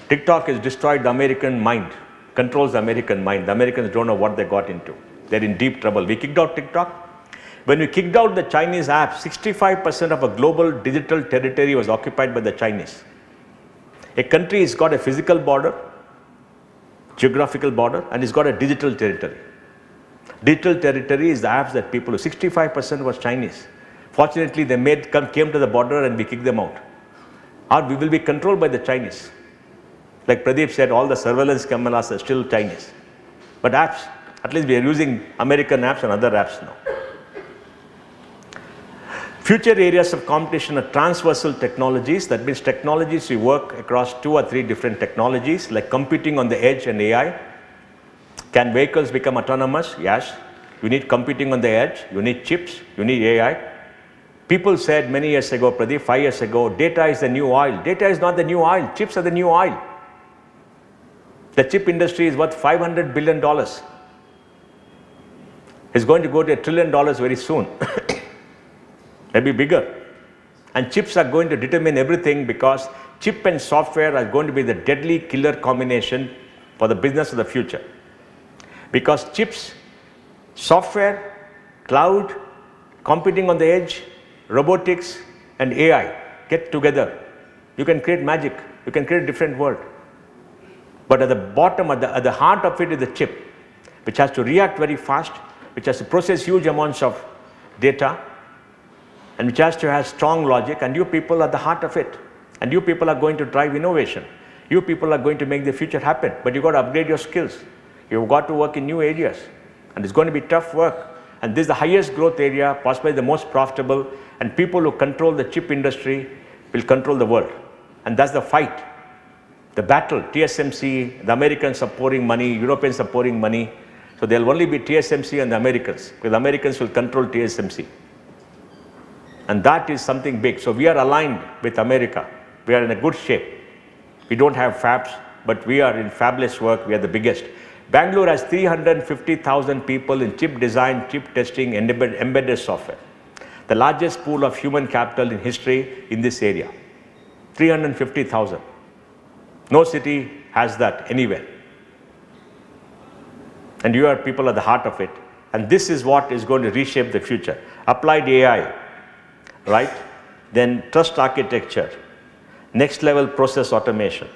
TikTok has destroyed the American mind, controls the American mind. The Americans don't know what they got into. They're in deep trouble. We kicked out TikTok. When we kicked out the Chinese app, 65% of a global digital territory was occupied by the Chinese. A country has got a physical border, geographical border, and it's got a digital territory. Digital territory is the apps that people, 65% was Chinese. Fortunately, they came to the border and we kicked them out. Or we will be controlled by the Chinese. Like Pradeep said, all the surveillance cameras are still Chinese. But apps, at least we are using American apps and other apps now. Future areas of competition are transversal technologies. That means technologies we work across 2 or 3 different technologies, like computing on the edge and AI. Can vehicles become autonomous? Yes. You need computing on the edge. You need chips. You need AI. People said many years ago, Pradeep, 5 years ago, data is the new oil. Data is not the new oil. Chips are the new oil. The chip industry is worth $500 billion. It's going to go to $1 trillion very soon. Maybe bigger. And chips are going to determine everything because chip and software are going to be the deadly killer combination for the business of the future. Because chips, software, cloud, computing on the edge, robotics and AI get together. You can create magic. You can create a different world. But at the bottom, at the heart of it is the chip, which has to react very fast, which has to process huge amounts of data, and which has to have strong logic, and you people are the heart of it. And you people are going to drive innovation. You people are going to make the future happen, but you've got to upgrade your skills. You've got to work in new areas, and it's going to be tough work. And this is the highest growth area, possibly the most profitable, and people who control the chip industry will control the world. And that's the fight, the battle. TSMC, the Americans are pouring money, Europeans are pouring money, so there'll only be TSMC and the Americans, because the Americans will control TSMC. And that is something big. So we are aligned with America. We are in a good shape. We don't have fabs, but we are in fabless work. We are the biggest. Bangalore has 350,000 people in chip design, chip testing, and embedded software. The largest pool of human capital in history in this area. 350,000. No city has that anywhere. And you are people at the heart of it. And this is what is going to reshape the future. Applied AI, right? Then trust architecture, next level process automation.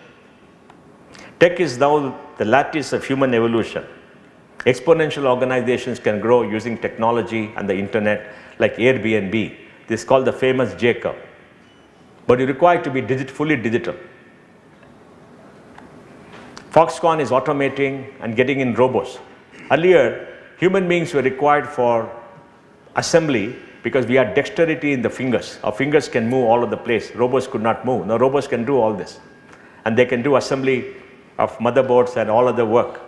Tech is now the lattice of human evolution. Exponential organizations can grow using technology and the internet like Airbnb. This is called the famous J curve. But you require to be fully digital. Foxconn is automating and getting in robots. Earlier, human beings were required for assembly because we had dexterity in the fingers. Our fingers can move all over the place. Robots could not move. Now robots can do all this. And they can do assembly of motherboards and all other work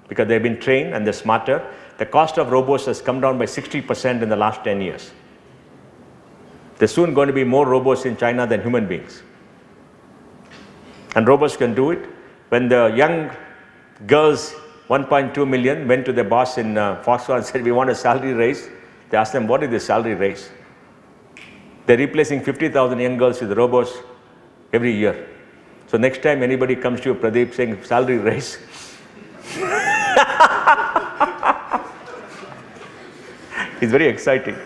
because they've been trained and they're smarter. The cost of robots has come down by 60% in the last 10 years. There's soon going to be more robots in China than human beings. And robots can do it. When the young girls, 1.2 million, went to their boss in Foxconn and said, we want a salary raise, they asked them, what is the salary raise? They're replacing 50,000 young girls with robots every year. So next time anybody comes to you, Pradeep, saying salary raise, it's very exciting.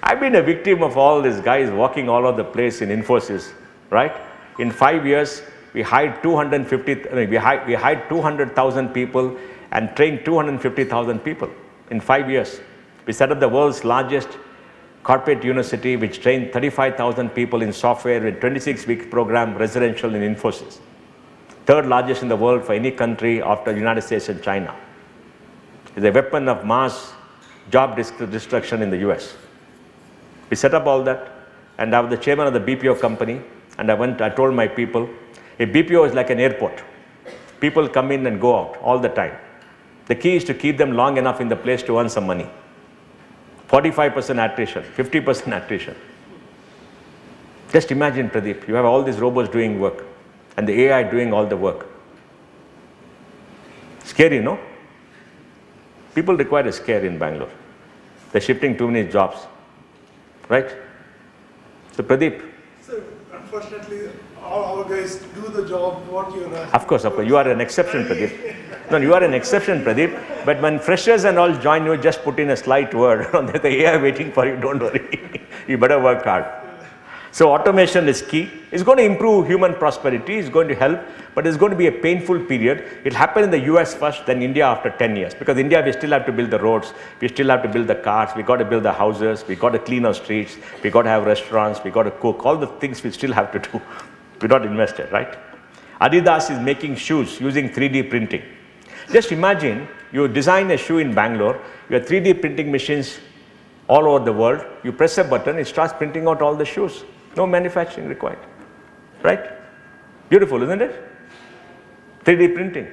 I've been a victim of all these guys walking all over the place in Infosys, right? In 5 years, we hired 200,000 people and trained 250,000 people in 5 years. We set up the world's largest corporate university, which trained 35,000 people in software with 26-week program, residential in Infosys. Third largest in the world for any country after the United States and China. It's a weapon of mass job destruction in the US. We set up all that, and I was the chairman of the BPO company, and I told my people, a BPO is like an airport. People come in and go out all the time. The key is to keep them long enough in the place to earn some money. 45% attrition, 50% attrition. Just imagine, Pradeep, you have all these robots doing work and the AI doing all the work. Scary, no? People require a scare in Bangalore. They're shifting too many jobs, right? So, Pradeep. So, unfortunately, all our guys do the job what you're asking. Of course, you are an exception, Pradeep. No, you are an exception, Pradeep. But when freshers and all join you, just put in a slight word. There's the AI waiting for you, don't worry. You better work hard. So automation is key. It's going to improve human prosperity. It's going to help, but it's going to be a painful period. It happened in the US first, then India after 10 years. Because India, we still have to build the roads. We still have to build the cars. We got to build the houses. We got to clean our streets. We got to have restaurants. We got to cook. All the things we still have to do. We're not invested, right? Adidas is making shoes using 3D printing. Just imagine you design a shoe in Bangalore, you have 3D printing machines all over the world, you press a button, it starts printing out all the shoes. No manufacturing required, right? Beautiful, isn't it? 3D printing.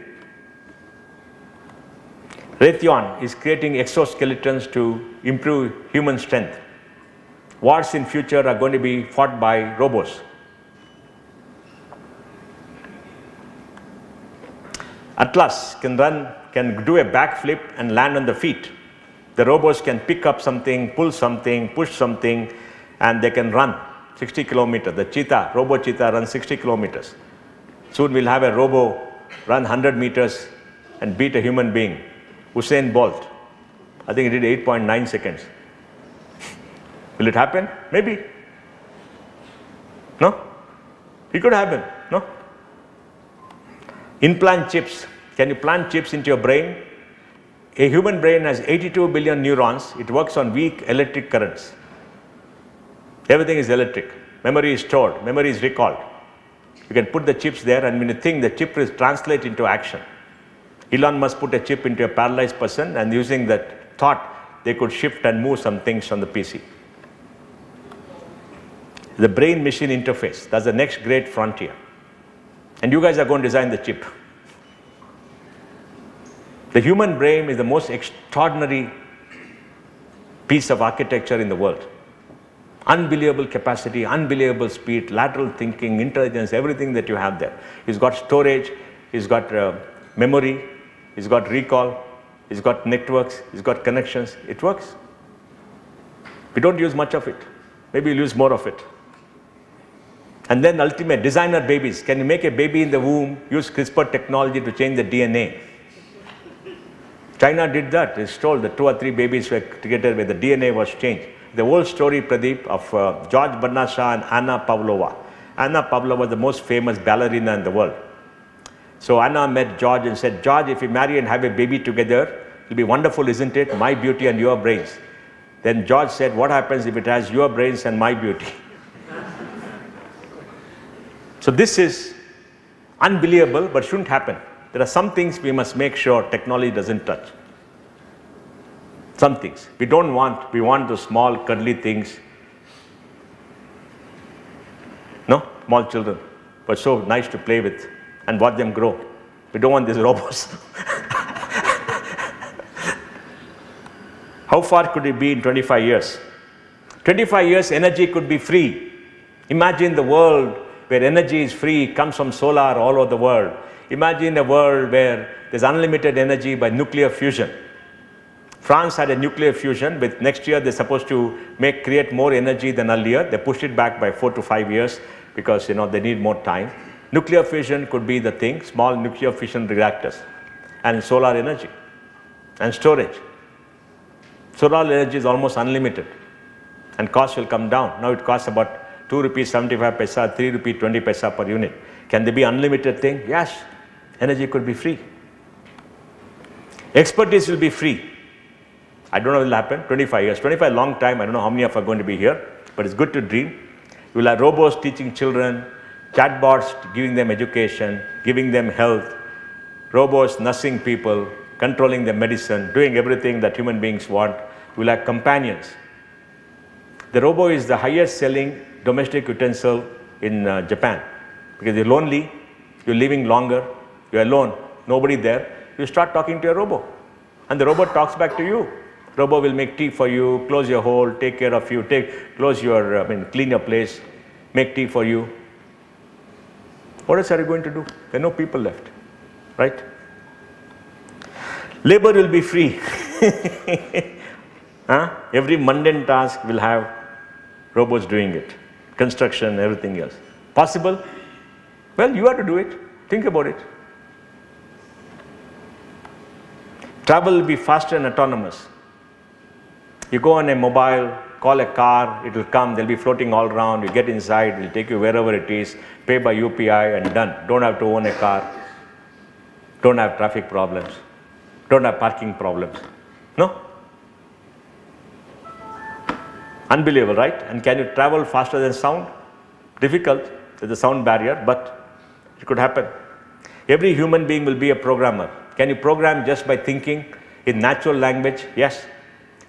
Raytheon is creating exoskeletons to improve human strength. Wars in future are going to be fought by robots. Atlas can do a backflip and land on the feet. The robots can pick up something, pull something, push something, and they can run 60 kilometers. The cheetah, robo cheetah runs 60 kilometers. Soon we'll have a robo run 100 meters and beat a human being. Usain Bolt, I think he did 8.9 seconds. Will it happen? Maybe. No? It could happen, no? Implant chips. Can you plant chips into your brain? A human brain has 82 billion neurons. It works on weak electric currents. Everything is electric. Memory is stored. Memory is recalled. You can put the chips there, and when you think, the chip will translate into action. Elon Musk put a chip into a paralyzed person, and using that thought, they could shift and move some things on the PC. The brain-machine interface. That's the next great frontier. And you guys are going to design the chip. The human brain is the most extraordinary piece of architecture in the world. Unbelievable capacity, unbelievable speed, lateral thinking, intelligence, everything that you have there. He's got storage, he's got memory, he's got recall, he's got networks, he's got connections. It works. We don't use much of it. Maybe we'll use more of it. And then ultimate designer babies. Can you make a baby in the womb, use CRISPR technology to change the DNA? China did that. It's told that 2 or 3 babies were created where the DNA was changed. The whole story, Pradeep, of George Bernard Shaw and Anna Pavlova. Anna Pavlova was the most famous ballerina in the world. So Anna met George and said, George, if we marry and have a baby together, it'll be wonderful, isn't it? My beauty and your brains. Then George said, what happens if it has your brains and my beauty? So this is unbelievable, but shouldn't happen. There are some things we must make sure technology doesn't touch. Some things. We want those small, cuddly things. No? Small children. But so nice to play with and watch them grow. We don't want these robots. How far could it be in 25 years? 25 years, energy could be free. Imagine the world where energy is free, comes from solar all over the world. Imagine a world where there's unlimited energy by nuclear fusion. France had a nuclear fusion, but next year they're supposed to create more energy than earlier. They pushed it back by 4 to 5 years because they need more time. Nuclear fusion could be the thing, small nuclear fusion reactors, and solar energy and storage. Solar energy is almost unlimited and cost will come down. Now it costs about 2 rupees 75 paisa, 3 rupees 20 paisa per unit. Can there be unlimited thing? Yes. Energy could be free. Expertise will be free. I don't know what will happen. 25 years. 25 long time. I don't know how many of us are going to be here, but it's good to dream. You will have robots teaching children, chatbots giving them education, giving them health, robots nursing people, controlling their medicine, doing everything that human beings want. You will have companions. The robo is the highest selling domestic utensil in Japan because you're lonely, you're living longer, you're alone, nobody there. You start talking to a robo and the robot talks back to you. Robo will make tea for you, close your hole, take care of you, clean your place, make tea for you. What else are you going to do? There are no people left, right? Labor will be free. Every mundane task will have robots doing it. Construction, everything else. Possible? Well, you have to do it. Think about it. Travel will be faster and autonomous. You go on a mobile, call a car, it will come, they'll be floating all around, you get inside, it will take you wherever it is, pay by UPI and done. Don't have to own a car, don't have traffic problems, don't have parking problems. No? Unbelievable, right? And can you travel faster than sound? Difficult, there's a sound barrier, but it could happen. Every human being will be a programmer. Can you program just by thinking in natural language? Yes.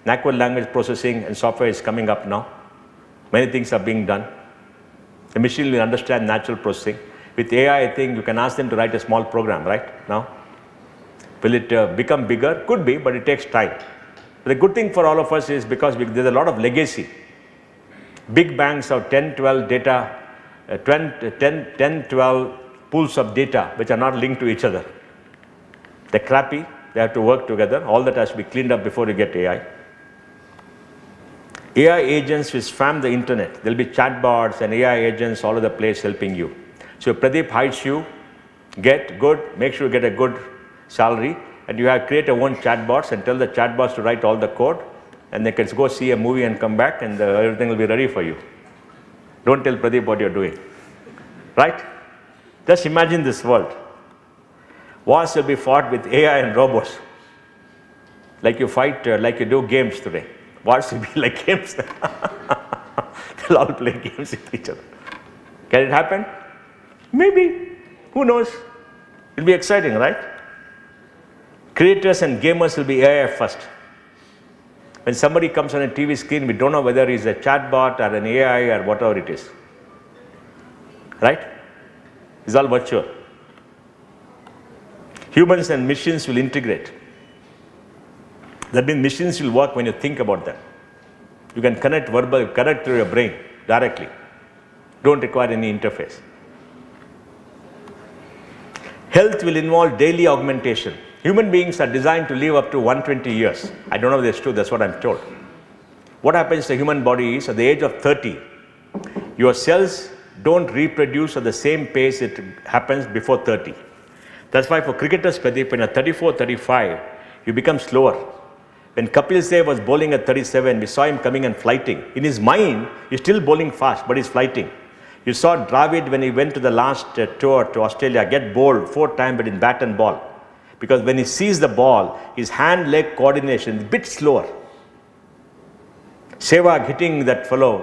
Natural language processing and software is coming up now. Many things are being done. The machine will understand natural processing. With AI, I think you can ask them to write a small program, right? Now, will it become bigger? Could be, but it takes time. But the good thing for all of us is because there's a lot of legacy. Big banks have 10, 12 data, 10, 12 pools of data which are not linked to each other. They're crappy. They have to work together. All that has to be cleaned up before you get AI. AI agents will spam the internet. There'll be chatbots and AI agents all over the place helping you. So Pradeep hires you, make sure you get a good salary, and you have create your own chatbots and tell the chatbots to write all the code, and they can go see a movie and come back, and everything will be ready for you. Don't tell Pradeep what you're doing. Right? Just imagine this world. Wars will be fought with AI and robots. Like you fight, like you do games today. Wars will be like games. They'll all play games with each other. Can it happen? Maybe. Who knows? It'll be exciting, right? Creators and gamers will be AI first. When somebody comes on a TV screen, we don't know whether he's a chatbot or an AI or whatever it is. Right? It's all virtual. Humans and machines will integrate. That means machines will work when you think about them. You can connect through your brain directly. Don't require any interface. Health will involve daily augmentation. Human beings are designed to live up to 120 years. I don't know if that's true, that's what I'm told. What happens to the human body is at the age of 30, your cells don't reproduce at the same pace it happens before 30. That's why for cricketers, Pradeep, when you're 34, 35, you become slower. When Kapil Dev was bowling at 37, we saw him coming and flighting. In his mind, he's still bowling fast, but he's flighting. You saw Dravid when he went to the last tour to Australia, get bowled 4 times, but in bat and ball. Because when he sees the ball, his hand-leg coordination is a bit slower. Sehwag hitting that fellow,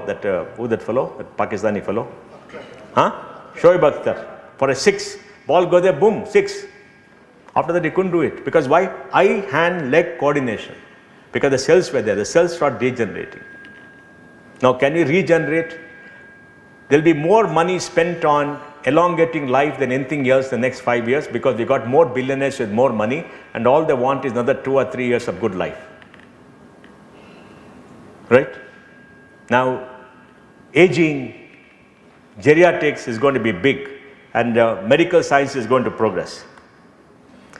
who that fellow? That Pakistani fellow? Shoaib Akhtar. For a 6. Ball goes there, boom, 6. After that, he couldn't do it. Because why? Eye, hand, leg coordination. Because the cells were there. The cells start degenerating. Now, can we regenerate? There will be more money spent on elongating life than anything else the next 5 years, because we got more billionaires with more money, and all they want is another 2 or 3 years of good life. Right? Now, aging, geriatrics is going to be big, and medical science is going to progress.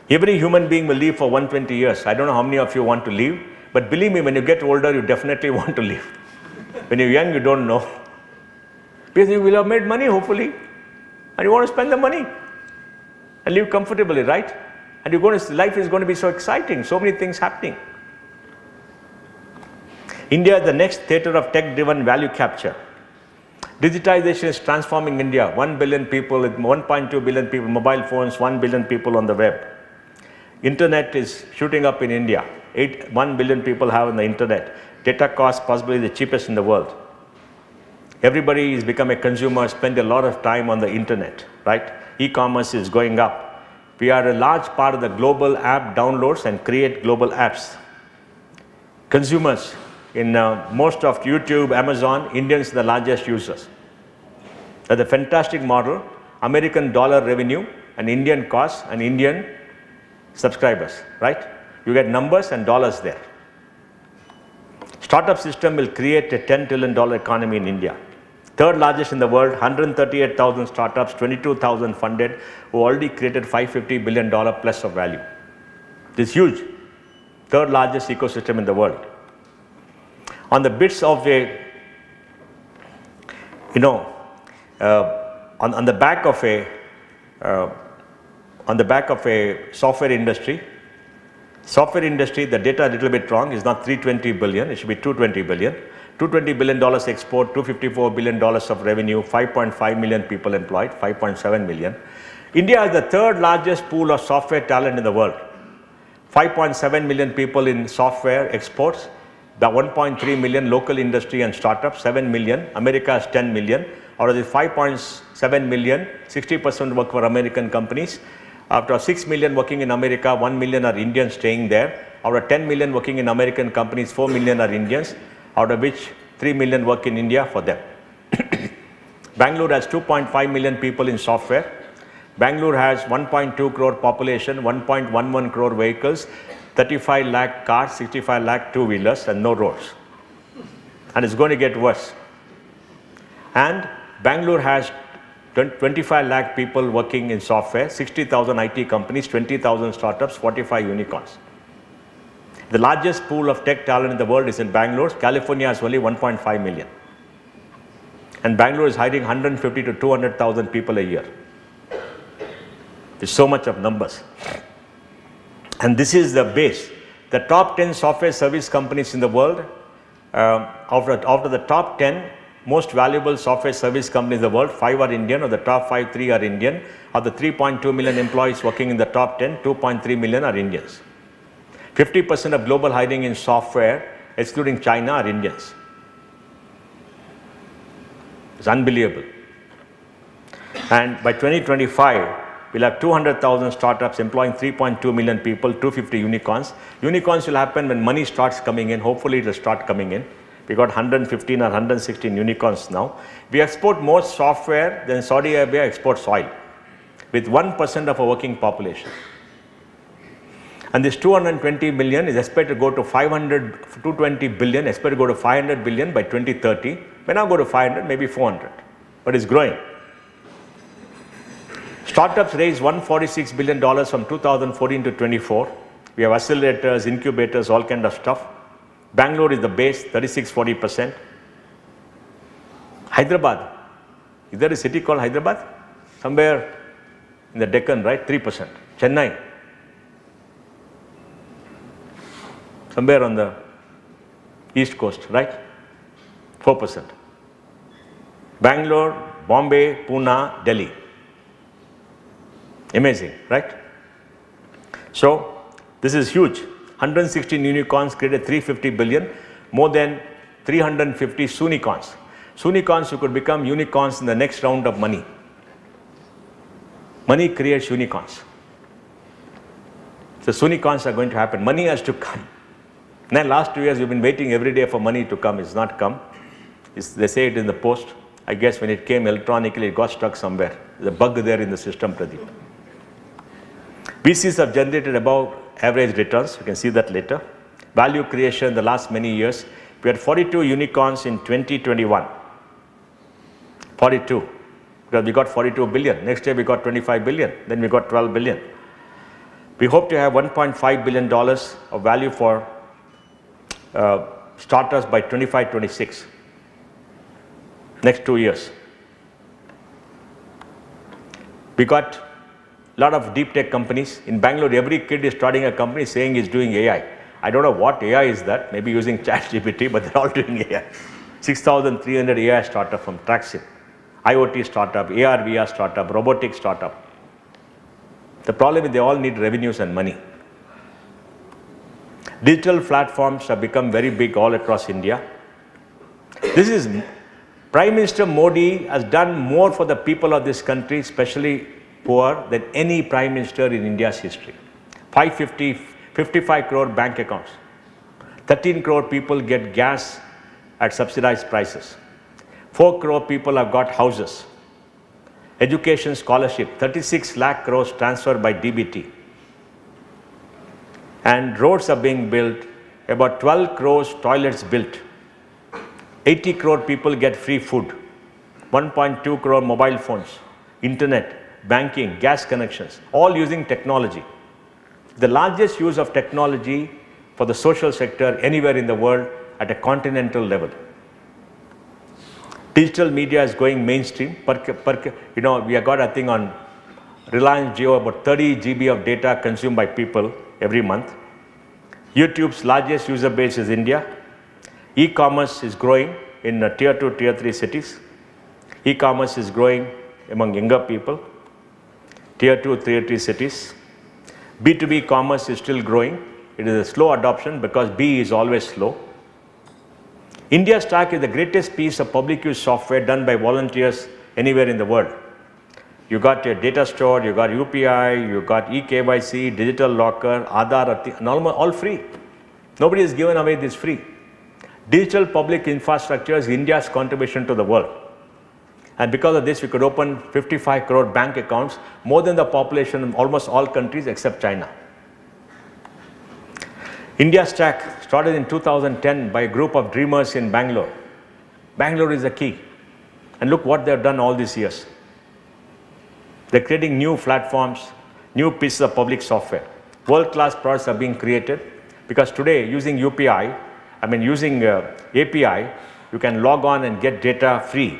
Every human being will live for 120 years. I don't know how many of you want to live, but believe me, when you get older, you definitely want to live. When you're young, you don't know. Because you will have made money, hopefully, and you want to spend the money and live comfortably, right? And life is going to be so exciting, so many things happening. India is the next theatre of tech-driven value capture. Digitization is transforming India. 1 billion people, 1.2 billion people, mobile phones, 1 billion people on the web. Internet is shooting up in India. 1 billion people have on the internet. Data cost possibly the cheapest in the world. Everybody has become a consumer, spend a lot of time on the internet, right? E-commerce is going up. We are a large part of the global app downloads and create global apps. Consumers in most of YouTube, Amazon, Indians are the largest users. That's a fantastic model. American dollar revenue and Indian costs and Indian subscribers, right? You get numbers and dollars there. Startup system will create a $10 trillion economy in India. Third largest in the world, 138,000 startups, 22,000 funded, who already created $550 billion plus of value. This is huge. Third largest ecosystem in the world. On the bits of a, on the back of a software industry, the data a little bit wrong, is not 320 billion, it should be 220 billion. $220 billion export, $254 billion of revenue, 5.5 million people employed, 5.7 million. India is the third largest pool of software talent in the world. 5.7 million people in software exports, the 1.3 million local industry and startups, 7 million. America has 10 million. Out of the 5.7 million, 60% work for American companies. After 6 million working in America, 1 million are Indians staying there. Out of 10 million working in American companies, 4 million are Indians, out of which 3 million work in India for them. Bangalore has 2.5 million people in software. Bangalore has 1.2 crore population, 1.11 crore vehicles, 35 lakh cars, 65 lakh two-wheelers, and no roads. And it's going to get worse. And Bangalore has 25 lakh people working in software, 60,000 IT companies, 20,000 startups, 45 unicorns. The largest pool of tech talent in the world is in Bangalore. California has only 1.5 million. And Bangalore is hiring 150 to 200,000 people a year. There's so much of numbers. And this is the base. The top 10 software service companies in the world, out of the top 10 most valuable software service companies in the world, 5 are Indian, or the top 5, 3 are Indian. Of the 3.2 million employees working in the top 10, 2.3 million are Indians. 50% of global hiring in software, excluding China, are Indians. It's unbelievable. And by 2025, we'll have 200,000 startups employing 3.2 million people, 250 unicorns. Unicorns will happen when money starts coming in. Hopefully, it will start coming in. We got 115 or 116 unicorns now. We export more software than Saudi Arabia exports oil, with 1% of our working population. And this 220 million is expected to go to 220 billion, expected to go to 500 billion by 2030. May now go to 500, maybe 400, but it's growing. Startups raised $146 billion from 2014 to 24. We have accelerators, incubators, all kind of stuff. Bangalore is the base, 36-40%. Hyderabad Is there a city called Hyderabad? Somewhere in the Deccan, right? 3%. Chennai. Somewhere on the east coast, right? 4%. Bangalore, Bombay, Pune, Delhi. Amazing, right? So, this is huge. 116 unicorns created 350 billion, more than 350 Sunicorns. Sunicorns who could become unicorns in the next round of money. Money creates unicorns. So Sunicorns are going to happen. Money has to come. Now, last 2 years, we've been waiting every day for money to come. It's not come. They say it in the post. I guess when it came electronically, it got stuck somewhere. There's a bug there in the system, Pradeep. VCs have generated above average returns. You can see that later. Value creation in the last many years. We had 42 unicorns in 2021. 42. Because we got 42 billion. Next year we got 25 billion. Then we got 12 billion. We hope to have $1.5 billion of value for startups by 25-26. Next 2 years. We got a lot of deep tech companies. In Bangalore, every kid is starting a company saying he's doing AI. I don't know what AI is that, maybe using ChatGPT, but they're all doing AI. 6,300 AI startup from Traxin. IoT startup, AR, VR startup, robotic startup. The problem is they all need revenues and money. Digital platforms have become very big all across India. This is, Prime Minister Modi has done more for the people of this country, especially poor, than any Prime Minister in India's history. 55 crore bank accounts. 13 crore people get gas at subsidized prices. 4 crore people have got houses. Education scholarship, 36 lakh crores transferred by DBT. And roads are being built, about 12 crores toilets built. 80 crore people get free food. 1.2 crore mobile phones, internet, banking, gas connections, all using technology. The largest use of technology for the social sector anywhere in the world at a continental level. Digital media is going mainstream. We have got a thing on Reliance Jio, about 30 GB of data consumed by people every month. YouTube's largest user base is India. E-commerce is growing in tier 2, tier 3 cities. E-commerce is growing among younger people. Tier 2, tier 3 cities. B2B commerce is still growing. It is a slow adoption because B is always slow. India Stack is the greatest piece of public use software done by volunteers anywhere in the world. You got your data store, you got UPI, you got eKYC, digital locker, Aadhaar, and all free. Nobody has given away this free. Digital public infrastructure is India's contribution to the world. And because of this, we could open 55 crore bank accounts, more than the population of almost all countries except China. India Stack started in 2010 by a group of dreamers in Bangalore. Bangalore is the key. And look what they've done all these years. They're creating new platforms, new pieces of public software. World-class products are being created because today, using UPI, using API, you can log on and get data free.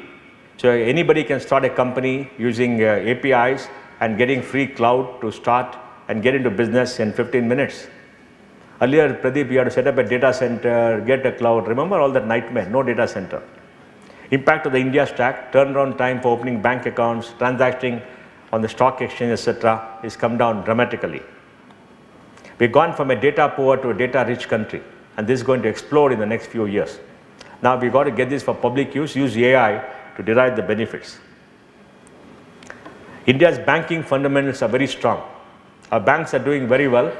So anybody can start a company using APIs and getting free cloud to start and get into business in 15 minutes. Earlier, Pradeep, you had to set up a data center, get a cloud. Remember all that nightmare, no data center. Impact of the India Stack, turnaround time for opening bank accounts, transacting on the stock exchange, etc., is come down dramatically. We've gone from a data poor to a data rich country, and this is going to explode in the next few years. Now we've got to get this for public use AI to derive the benefits. India's banking fundamentals are very strong. Our banks are doing very well.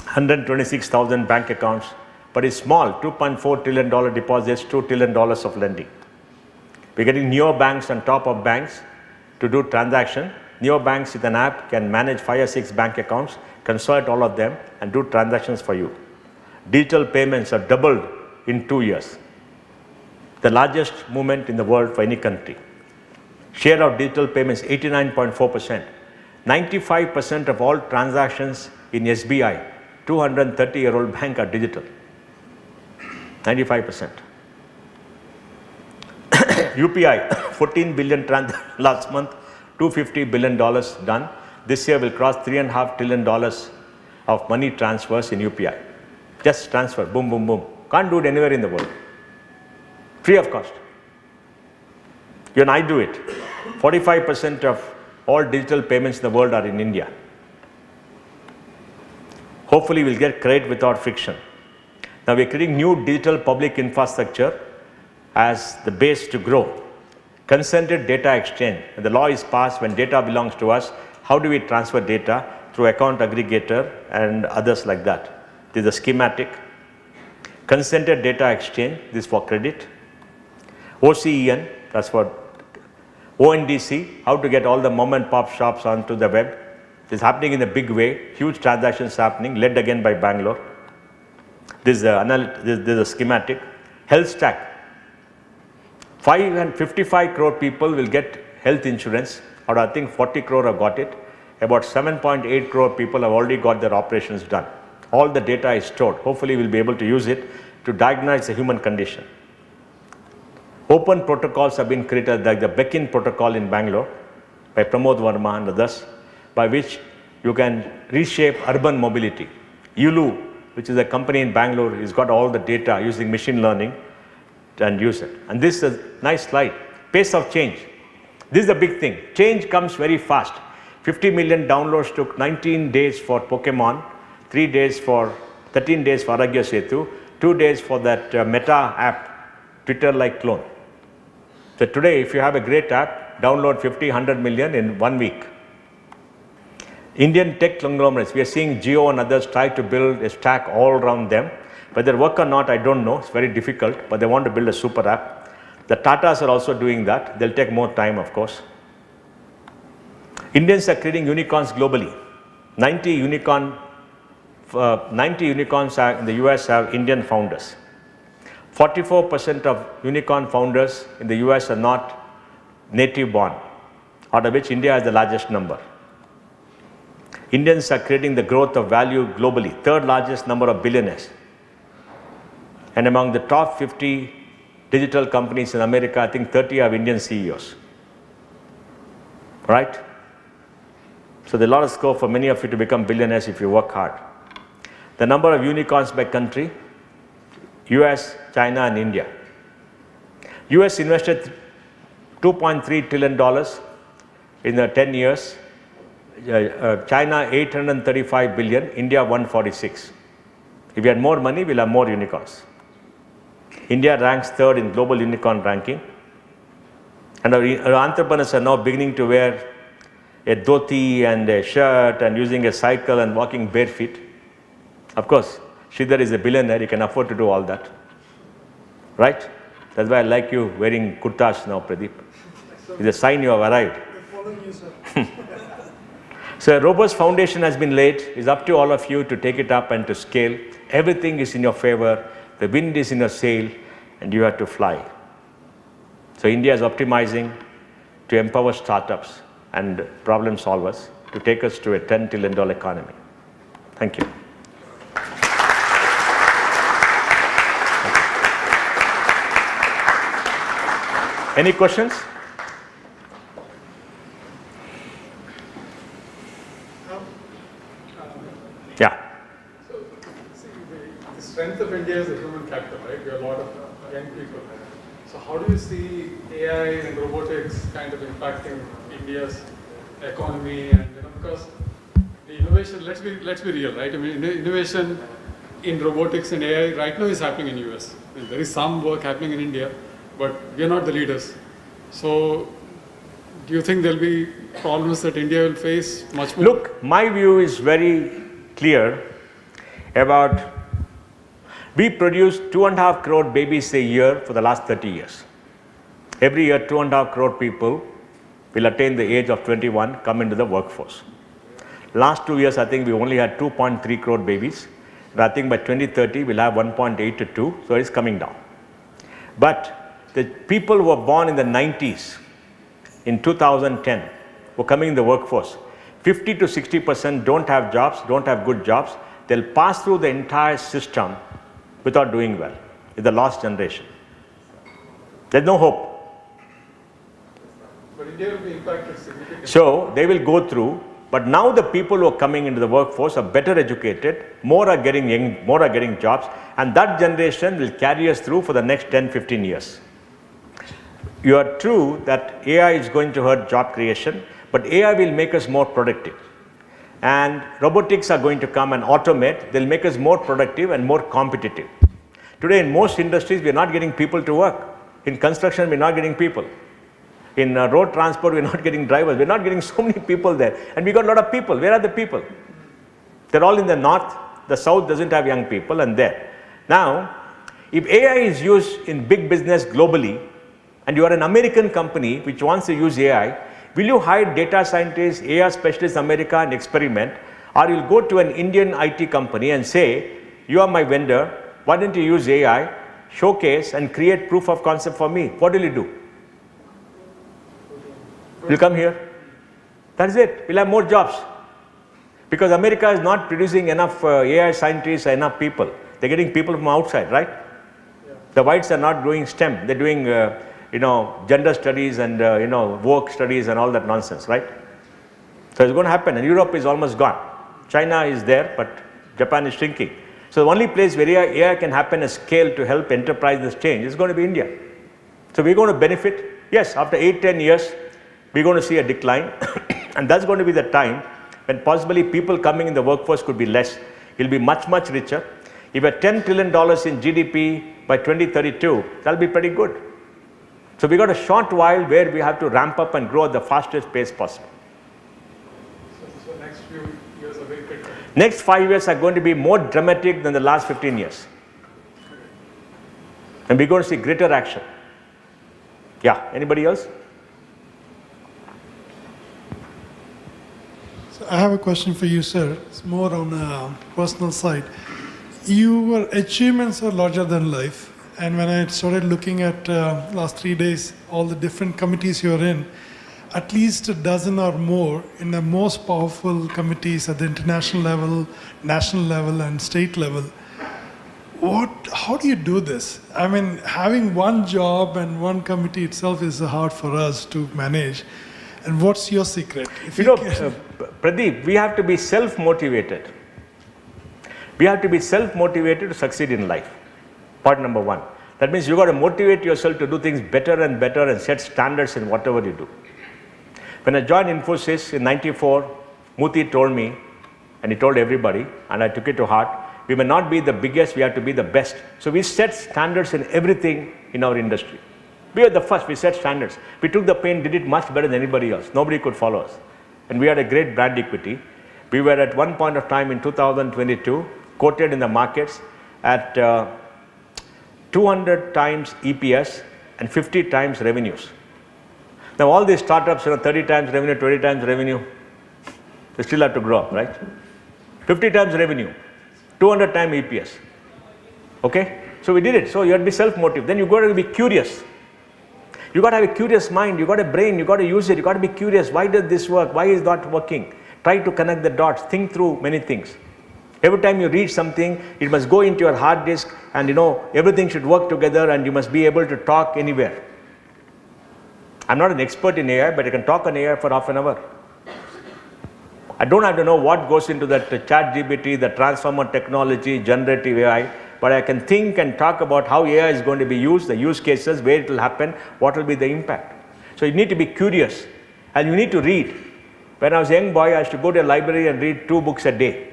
126,000 bank accounts, but it's small, $2.4 trillion deposits, $2 trillion of lending. We're getting newer banks on top of banks to do transaction. Newer banks with an app can manage 5 or 6 bank accounts, consolidate all of them, and do transactions for you. Digital payments have doubled in 2 years. The largest movement in the world for any country. Share of digital payments, 89.4%. 95% of all transactions in SBI, 230-year-old bank, are digital. 95%. UPI, 14 billion last month, $250 billion done. This year will cross $3.5 trillion of money transfers in UPI. Just transfer, boom, boom, boom. Can't do it anywhere in the world. Free of cost. You and I do it. 45% of all digital payments in the world are in India. Hopefully we'll get credit without friction. Now we're creating new digital public infrastructure as the base to grow. Consented data exchange. When the law is passed, when data belongs to us, how do we transfer data? Through account aggregator and others like that. This is a schematic. Consented data exchange, this is for credit. OCEN, that's for ONDC, how to get all the mom and pop shops onto the web. This is happening in a big way, huge transactions happening, led again by Bangalore. This is a schematic. Health stack. 55 crore people will get health insurance, or I think 40 crore have got it. About 7.8 crore people have already got their operations done. All the data is stored. Hopefully we'll be able to use it to diagnose the human condition. Open protocols have been created, like the Beck-in protocol in Bangalore by Pramod Verma and others, by which you can reshape urban mobility. Yulu, which is a company in Bangalore, has got all the data using machine learning and use it. And this is a nice slide. Pace of change. This is a big thing. Change comes very fast. 50 million downloads took 19 days for Pokemon, 13 days for Aragya Setu, 2 days for that Meta app, Twitter-like clone. So today, if you have a great app, download 50, 100 million in 1 week. Indian tech conglomerates, we are seeing Jio and others try to build a stack all around them. Whether work or not, I don't know. It's very difficult, but they want to build a super app. The Tatas are also doing that. They'll take more time, of course. Indians are creating unicorns globally. 90 unicorns in the US have Indian founders. 44% of unicorn founders in the US are not native born, out of which India has the largest number. Indians are creating the growth of value globally, third largest number of billionaires. And among the top 50 digital companies in America, I think 30 have Indian CEOs. Right? So there's a lot of scope for many of you to become billionaires if you work hard. The number of unicorns by country, US, China and India. US invested $2.3 trillion in the 10 years. China 835 billion, India 146. If we had more money, we'll have more unicorns. India ranks third in global unicorn ranking. And our entrepreneurs are now beginning to wear a dhoti and a shirt and using a cycle and walking bare feet. Of course, Sridhar is a billionaire, he can afford to do all that. Right? That's why I like you wearing kurtas now, Pradeep. It's a sign you have arrived. So a robust foundation has been laid. It's up to all of you to take it up and to scale. Everything is in your favor. The wind is in your sail and you have to fly. So India is optimizing to empower startups and problem solvers to take us to a $10 trillion economy. Thank you. Any questions? Yeah. So, see, the strength of India is the human capital, right? We have a lot of young people. So, how do you see AI and robotics kind of impacting India's economy? And because the innovation, let's be real, right? I mean, innovation in robotics and AI right now is happening in US. I mean, there is some work happening in India, but we are not the leaders. So, do you think there'll be problems that India will face much more? Look, my view is very clear about, we produce 2.5 crore babies a year for the last 30 years. Every year 2.5 crore people will attain the age of 21, come into the workforce. Last 2 years I think we only had 2.3 crore babies, and I think by 2030 we'll have 1.8 to 2, so it's coming down. But the people who were born in the 90s, in 2010, were coming in the workforce. 50 to 60% don't have jobs, don't have good jobs. They'll pass through the entire system without doing well. It's the lost generation. There's no hope. But India will be impacted significantly. So they will go through, but now the people who are coming into the workforce are better educated, more are getting young, more are getting jobs, and that generation will carry us through for the next 10, 15 years. You are true that AI is going to hurt job creation, but AI will make us more productive. And robotics are going to come and automate, they'll make us more productive and more competitive. Today in most industries, we are not getting people to work. In construction, we're not getting people. In road transport, we're not getting drivers. We're not getting so many people there. And we got a lot of people. Where are the people? They're all in the north. The south doesn't have young people and there. Now, if AI is used in big business globally, and you are an American company which wants to use AI, will you hire data scientists, AI specialists in America and experiment? Or you'll go to an Indian IT company and say, you are my vendor, why don't you use AI, showcase and create proof of concept for me? What will you do? You'll come here. That's it. We'll have more jobs. Because America is not producing enough AI scientists, enough people. They're getting people from outside, right? Yeah. The whites are not doing STEM. They're doing, gender studies and, work studies and all that nonsense, right? So it's going to happen. And Europe is almost gone. China is there, but Japan is shrinking. So the only place where AI can happen at scale to help enterprises change is going to be India. So we're going to benefit. Yes, after 8-10 years, we're going to see a decline. And that's going to be the time when possibly people coming in the workforce could be less. We'll be much, much richer. If we're $10 trillion in GDP by 2032, that'll be pretty good. So we got a short while where we have to ramp up and grow at the fastest pace possible. So next few years are very critical. Next 5 years are going to be more dramatic than the last 15 years. And we're going to see greater action. Yeah, anybody else? So I have a question for you, sir. It's more on a personal side. Your achievements are larger than life. And when I started looking at last 3 days, all the different committees you're in, at least a dozen or more in the most powerful committees at the international level, national level, and state level. How do you do this? I mean, having one job and one committee itself is hard for us to manage. And what's your secret? Pradeep, we have to be self-motivated. We have to be self-motivated to succeed in life. Part number one. That means you got to motivate yourself to do things better and better and set standards in whatever you do. When I joined Infosys in '94, Muthi told me, and he told everybody, and I took it to heart, we may not be the biggest, we have to be the best. So we set standards in everything in our industry. We were the first, we set standards. We took the pain, did it much better than anybody else. Nobody could follow us. And we had a great brand equity. We were at one point of time in 2022, quoted in the markets at 200 times EPS and 50 times revenues. Now all these startups, 30 times revenue, 20 times revenue, they still have to grow up, right? 50 times revenue, 200 times EPS. Okay? So we did it. So you have to be self-motivated. Then you got to be curious. You got to have a curious mind. You got a brain. You got to use it. You got to be curious. Why does this work? Why is that working? Try to connect the dots. Think through many things. Every time you read something, it must go into your hard disk, and everything should work together, and you must be able to talk anywhere. I'm not an expert in AI, but I can talk on AI for half an hour. I don't have to know what goes into that ChatGPT, the transformer technology, generative AI, but I can think and talk about how AI is going to be used, the use cases, where it will happen, what will be the impact. So you need to be curious, and you need to read. When I was a young boy, I used to go to a library and read 2 books a day.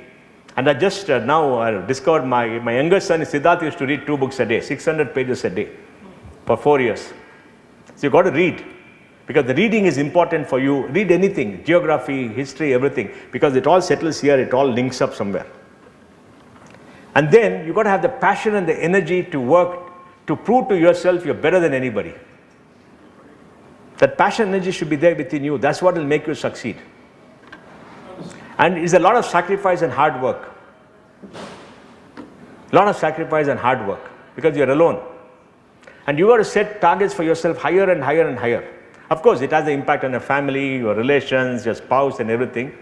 And I just now discovered my youngest son, Siddharth, used to read 2 books a day, 600 pages a day for 4 years. So you've got to read, because the reading is important for you. Read anything, geography, history, everything, because it all settles here, it all links up somewhere. And then you've got to have the passion and the energy to work, to prove to yourself you're better than anybody. That passion and energy should be there within you. That's what will make you succeed. And it's a lot of sacrifice and hard work. A lot of sacrifice and hard work, because you're alone. And you got to set targets for yourself higher and higher and higher. Of course, it has an impact on your family, your relations, your spouse and everything.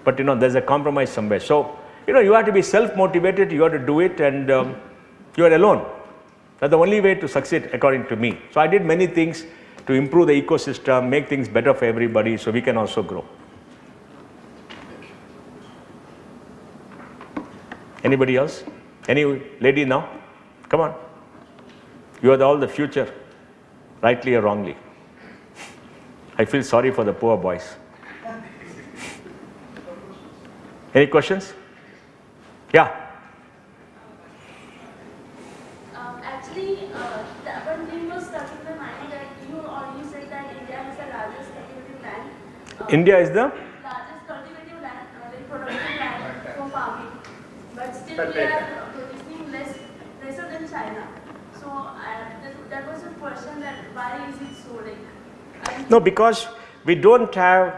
But there's a compromise somewhere. So, you have to be self-motivated, you have to do it, and you are alone. That's the only way to succeed, according to me. So I did many things. to improve the ecosystem, make things better for everybody so we can also grow. Anybody else? Any lady now? Come on. You are all the future, rightly or wrongly. I feel sorry for the poor boys. Any questions? Yeah. Actually, one thing was stuck in my mind that you said that India has the largest cultivated land. India is the? Largest cultivated land, like productive land for farming. But still we are producing lesser than China. So that was a question that why is it so like? No, because we don't have,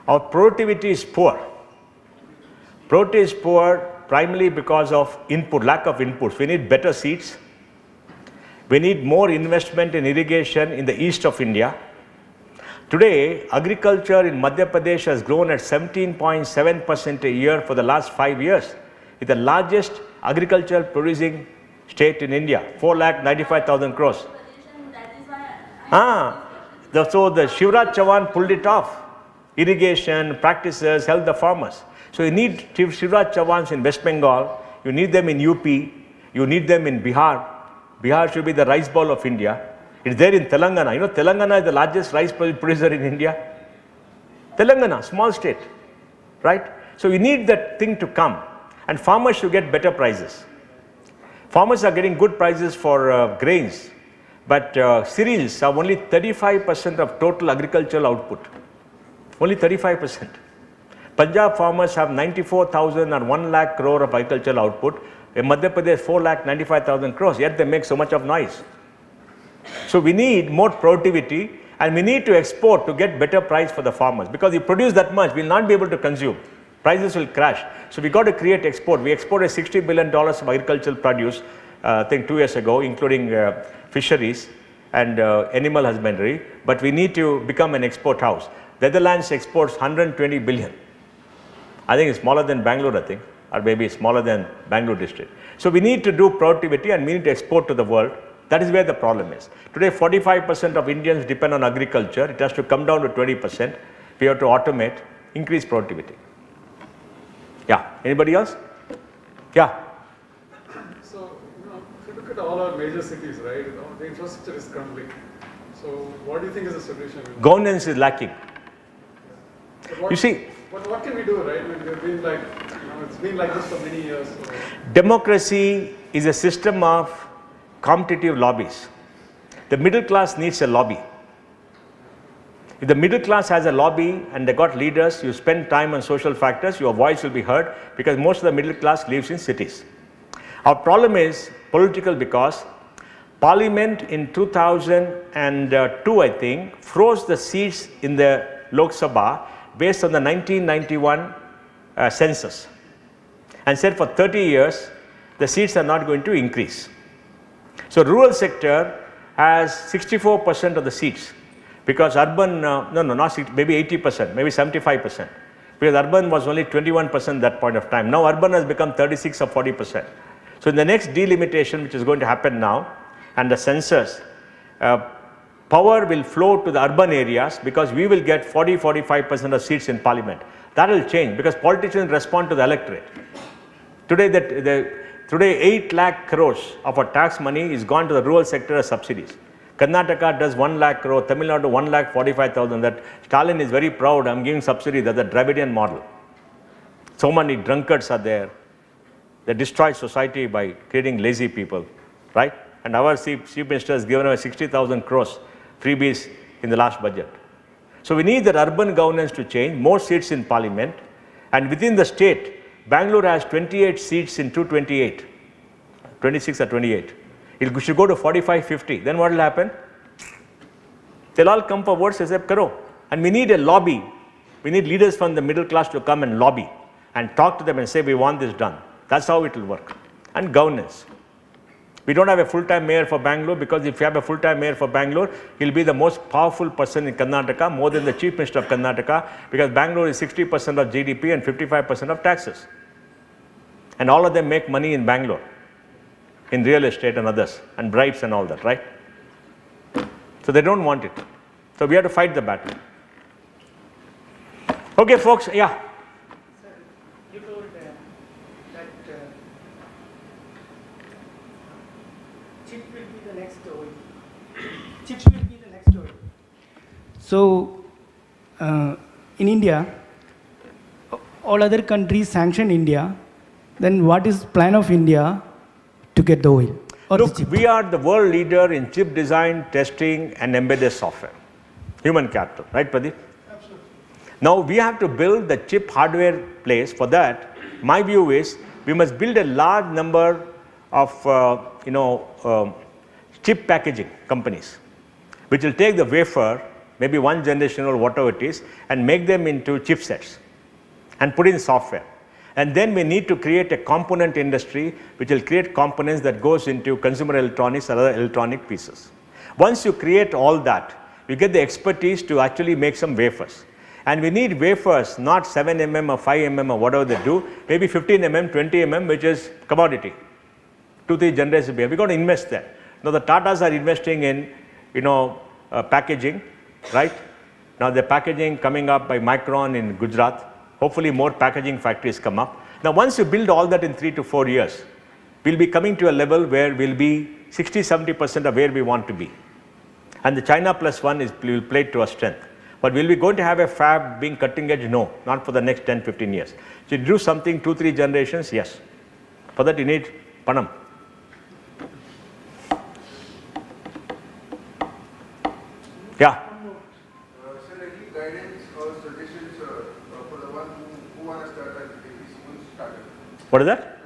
our productivity is poor. Productivity is poor primarily because of lack of inputs. We need better seeds. We need more investment in irrigation in the east of India. Today, agriculture in Madhya Pradesh has grown at 17.7% a year for the last 5 years. It's the largest agricultural producing state in India, 4,95,000 crores. So the Shivraj Chauhan pulled it off. Irrigation, practices, help the farmers. So you need Shivraj Chauhans in West Bengal, you need them in UP, you need them in Bihar. Bihar should be the rice bowl of India. It's there in Telangana. You know, Telangana is the largest rice producer in India. Telangana, small state, right? So we need that thing to come. And farmers should get better prices. Farmers are getting good prices for grains, but cereals are only 35% of total agricultural output. Only 35%. Punjab farmers have 94,000 or 1 lakh crore of agricultural output. In Madhya Pradesh, 4,95,000 crores, yet they make so much of noise. So we need more productivity and we need to export to get better price for the farmers, because you produce that much, we will not be able to consume. Prices will crash. So we got to create export. We exported $60 billion of agricultural produce, I think 2 years ago, including fisheries and animal husbandry, but we need to become an export house. Netherlands exports 120 billion. I think it's smaller than Bangalore, I think, or maybe smaller than Bangalore district. So we need to do productivity and we need to export to the world. That is where the problem is. Today, 45% of Indians depend on agriculture. It has to come down to 20%. We have to automate, increase productivity. Yeah. Anybody else? Yeah. So, if you look at all our major cities, right, the infrastructure is crumbling. So, what do you think is the solution? Governance is lacking. You see, but what can we do, right? I mean, we've been like, it's been like this for many years. So. Democracy is a system of competitive lobbies. The middle class needs a lobby. If the middle class has a lobby and they got leaders, you spend time on social factors, your voice will be heard, because most of the middle class lives in cities. Our problem is political, because Parliament in 2002, I think, froze the seats in the Lok Sabha based on the 1991 census and said for 30 years the seats are not going to increase. So rural sector has 64% of the seats, because urban, maybe 80%, maybe 75%, because urban was only 21% at that point of time. Now urban has become 36 or 40%. So in the next delimitation, which is going to happen now, and the census, power will flow to the urban areas, because we will get 40-45% of seats in parliament. That will change, because politicians respond to the electorate. Today 8 lakh crores of our tax money is gone to the rural sector as subsidies. Karnataka does 1 lakh crore, Tamil Nadu 1,45,000. That Stalin is very proud, I'm giving subsidy. That's the Dravidian model. So many drunkards are there. They destroy society by creating lazy people, right? And our chief minister has given away 60,000 crores freebies in the last budget. So we need the urban governance to change, more seats in parliament, and within the state, Bangalore has 28 seats in 228, 26 or 28. It should go to 45-50. Then what will happen? They'll all come for votes except Karo. And we need a lobby. We need leaders from the middle class to come and lobby and talk to them and say, we want this done. That's how it will work. And governance. We don't have a full-time mayor for Bangalore, because if you have a full-time mayor for Bangalore, he'll be the most powerful person in Karnataka, more than the chief minister of Karnataka, because Bangalore is 60% of GDP and 55% of taxes. And all of them make money in Bangalore, in real estate and others, and bribes and all that, right? So they don't want it. So we have to fight the battle. Okay, folks, yeah. Sir, you told that chip will be the next oil. Chips will be the next oil. So, in India, all other countries sanction India. Then what is plan of India to get the oil? Or the Look, chip? we are the world leader in chip design, testing, and embedded software. Human capital, right, Pradeep? Absolutely. Now we have to build the chip hardware place. For that, my view is we must build a large number of chip packaging companies, which will take the wafer, maybe one generation or whatever it is, and make them into chipsets and put in software. And then we need to create a component industry which will create components that goes into consumer electronics or other electronic pieces. Once you create all that, you get the expertise to actually make some wafers. And we need wafers, not 7 mm or 5 mm or whatever they do, maybe 15 mm, 20 mm, which is commodity. 2-3 generations. We got to invest there. Now the Tatas are investing in, packaging, right? Now the packaging coming up by Micron in Gujarat. Hopefully more packaging factories come up. Now once you build all that in 3 to 4 years, we'll be coming to a level where we'll be 60-70% of where we want to be. And the China plus one will play to our strength. But will we going to have a fab being cutting edge? No, not for the next 10-15 years. So you do something 2-3 generations, yes. For that you need Panam. Yeah. Sir, any guidance or suggestions for the one who want to start at his own startup? What is that?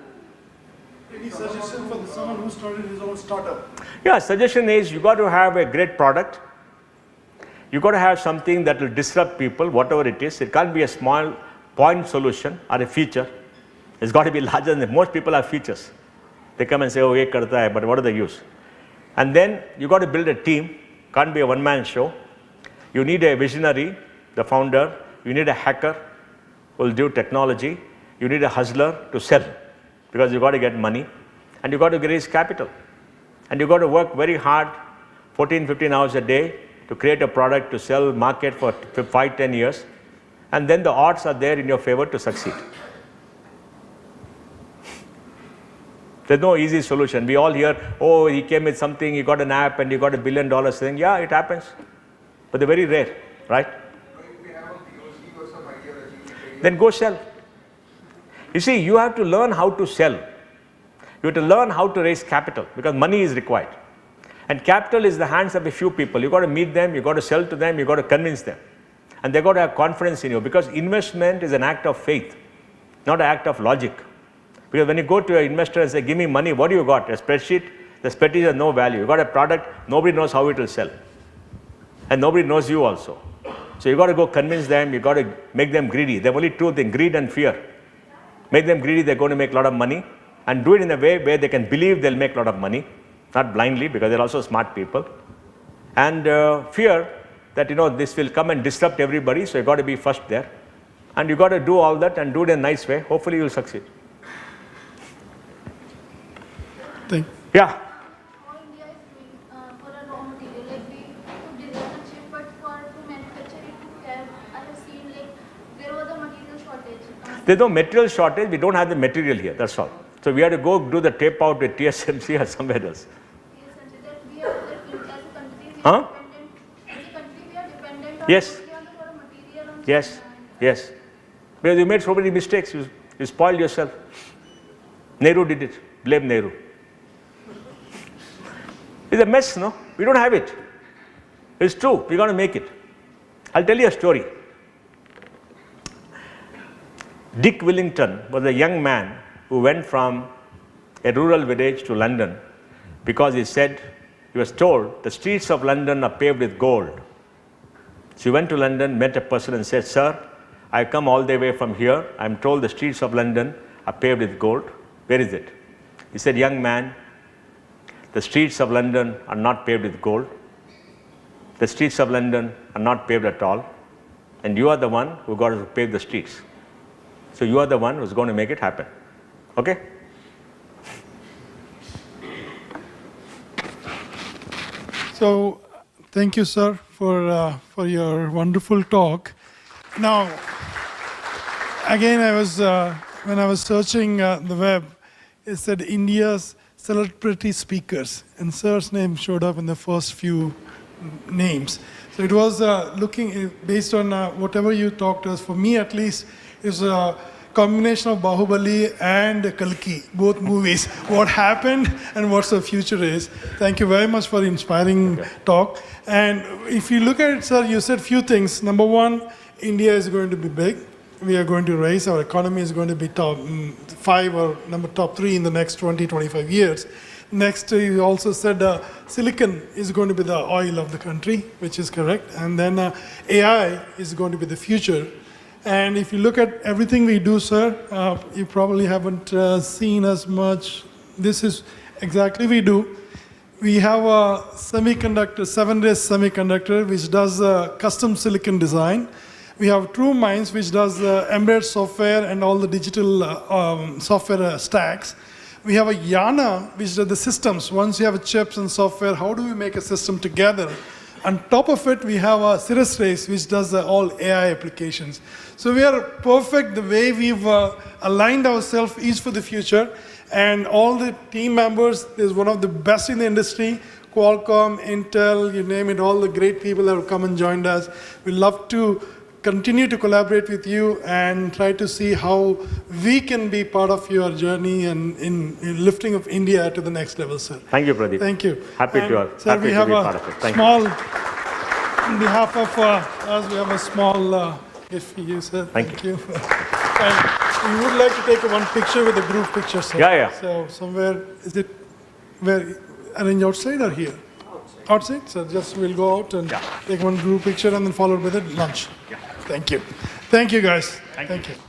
Any suggestion for someone who started his own startup? Yeah, suggestion is you got to have a great product. You got to have something that will disrupt people, whatever it is. It can't be a small point solution or a feature. It's got to be larger than that. Most people have features. They come and say, oh, ye karta hai, but what are the use? And then you got to build a team. Can't be a one-man show. You need a visionary, the founder. You need a hacker who will do technology. You need a hustler to sell because you got to get money. And you got to raise capital. And you got to work very hard, 14-15 hours a day to create a product to sell, market for 5-10 years. And then the odds are there in your favor to succeed. There's no easy solution. We all hear, oh, he came with something, he got an app and he got $1 billion thing. Yeah, it happens. But they're very rare, right? If we have a POC or some ideology, Then go sell. You see, you have to learn how to sell. You have to learn how to raise capital because money is required. And capital is the hands of a few people. You got to meet them, you got to sell to them, you got to convince them. And they got to have confidence in you because investment is an act of faith, not an act of logic. Because when you go to an investor and say, give me money, what do you got? A spreadsheet? The spreadsheet has no value. You got a product, nobody knows how it will sell. And nobody knows you also. So you got to go convince them, you got to make them greedy. There are only two things, greed and fear. Make them greedy, they're going to make a lot of money. And do it in a way where they can believe they'll make a lot of money. Not blindly, because they're also smart people. And fear that, this will come and disrupt everybody, so you got to be first there. And you got to do all that and do it in a nice way. Hopefully you'll succeed. Yeah. How India is doing for a raw material, like we could design a chip, but to manufacture it, I have seen like there was a material shortage. There's no material shortage. We don't have the material here. That's all. So we have to go do the tape out with TSMC or somewhere else. That we are as a country, we Huh? are dependent. As a country, we are dependent on Yes. India for a material. On Yes. China. Yes. Because you made so many mistakes. You spoiled yourself. Nehru did it. Blame Nehru. It's a mess, no? We don't have it. It's true. We're going to make it. I'll tell you a story. Dick Willington was a young man who went from a rural village to London because he said, he was told, the streets of London are paved with gold. So he went to London, met a person and said, sir, I come all the way from here. I'm told the streets of London are paved with gold. Where is it? He said, young man, the streets of London are not paved with gold. The streets of London are not paved at all. And you are the one who got to pave the streets. So you are the one who's going to make it happen. Okay? So Thank you, sir, for your wonderful talk. Now, again, when I was searching the web, it said India's celebrity speakers, and sir's name showed up in the first few names. So it was looking based on whatever you talked to us. For me, at least, it was a combination of Bahubali and Kalki, both movies. What happened and what the future is. Thank you very much for the inspiring talk. And if you look at it, sir, you said few things. Number one, India is going to be big. We are going to raise, our economy is going to be top 5 or top 3 in the next 20, 25 years. Next, you also said silicon is going to be the oil of the country, which is correct. And then AI is going to be the future. And if you look at everything we do, sir, you probably haven't seen as much. This is exactly we do. We have a semiconductor, 7-race semiconductor, which does custom silicon design. We have True Minds, which does embedded software and all the digital software stacks. We have a Yana, which does the systems. Once you have chips and software, how do we make a system together? On top of it, we have a Cirrus Race, which does all AI applications. So we are perfect the way we've aligned ourselves each for the future. And all the team members is one of the best in the industry. Qualcomm, Intel, you name it, all the great people that have come and joined us. We love to continue to collaborate with you and try to see how we can be part of your journey and in lifting of India to the next level, sir. Thank you, Pradeep. Thank you. Happy And, to, sir, happy we to have be a part of it. Thank small, you. on behalf of us, we have a small gift for you, sir. Thank you. And we would like to take one picture with a group picture, sir. Yeah, yeah. So somewhere, is it where, arrange outside or here? Outside, so just we'll go out and take one group picture and then followed with a lunch. Yeah. Thank you. Thank you, guys. Thank you. you.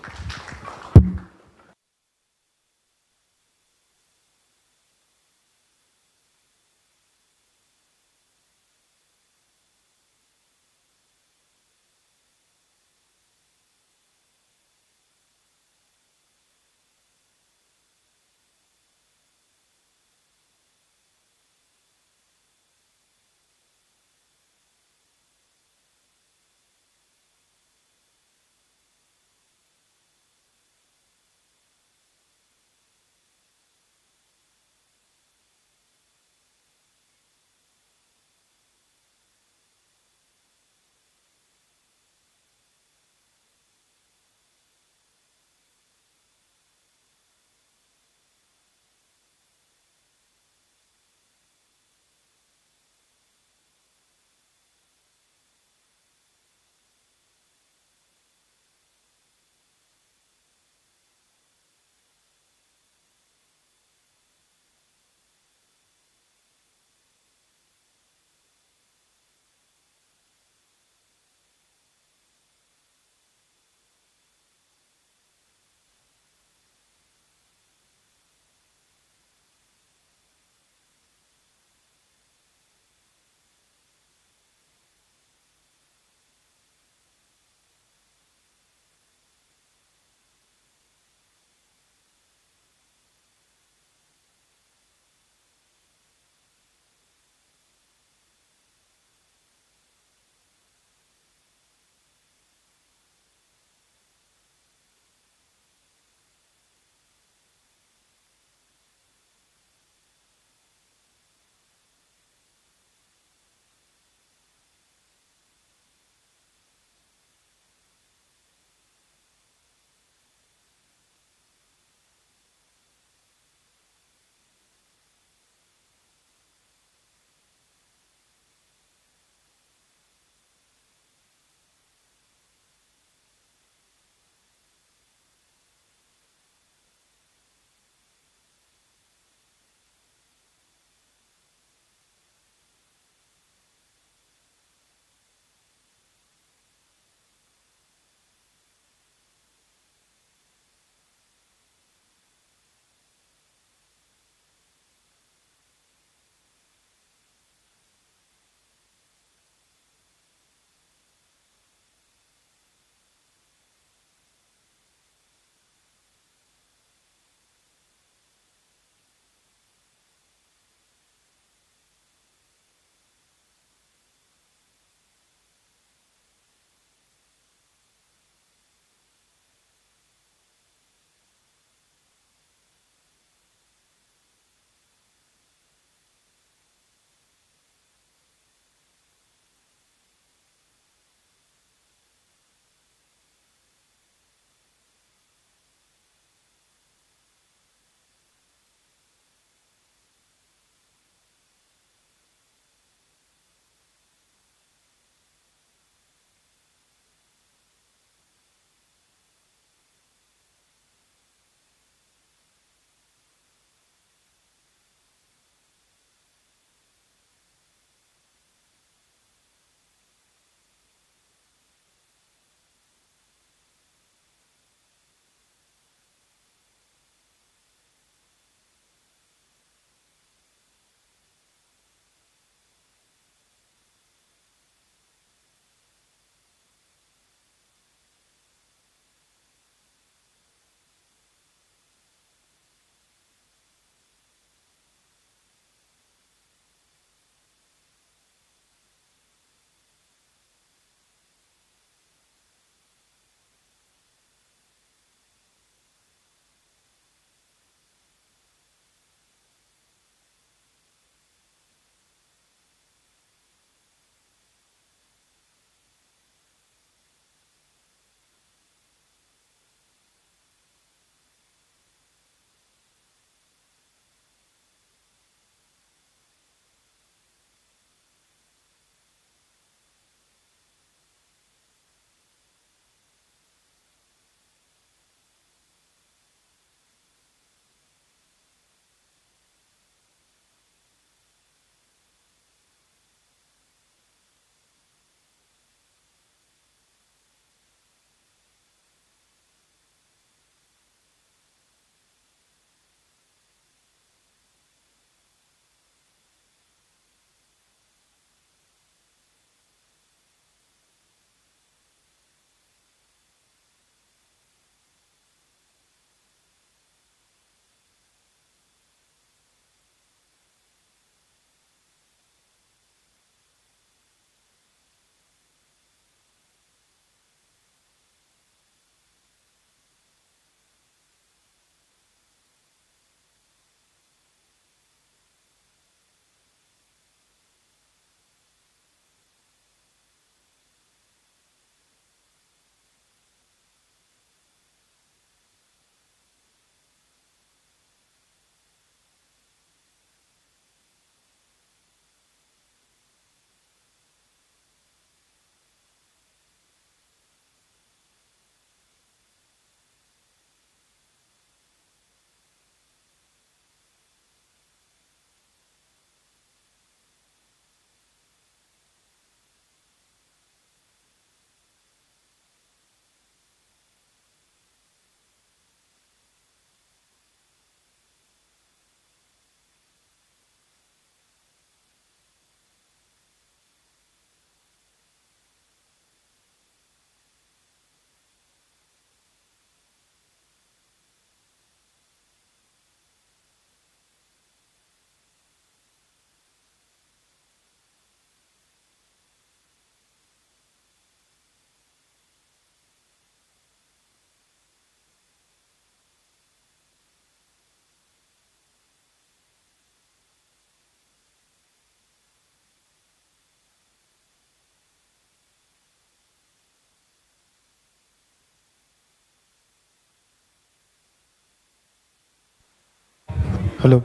Hello.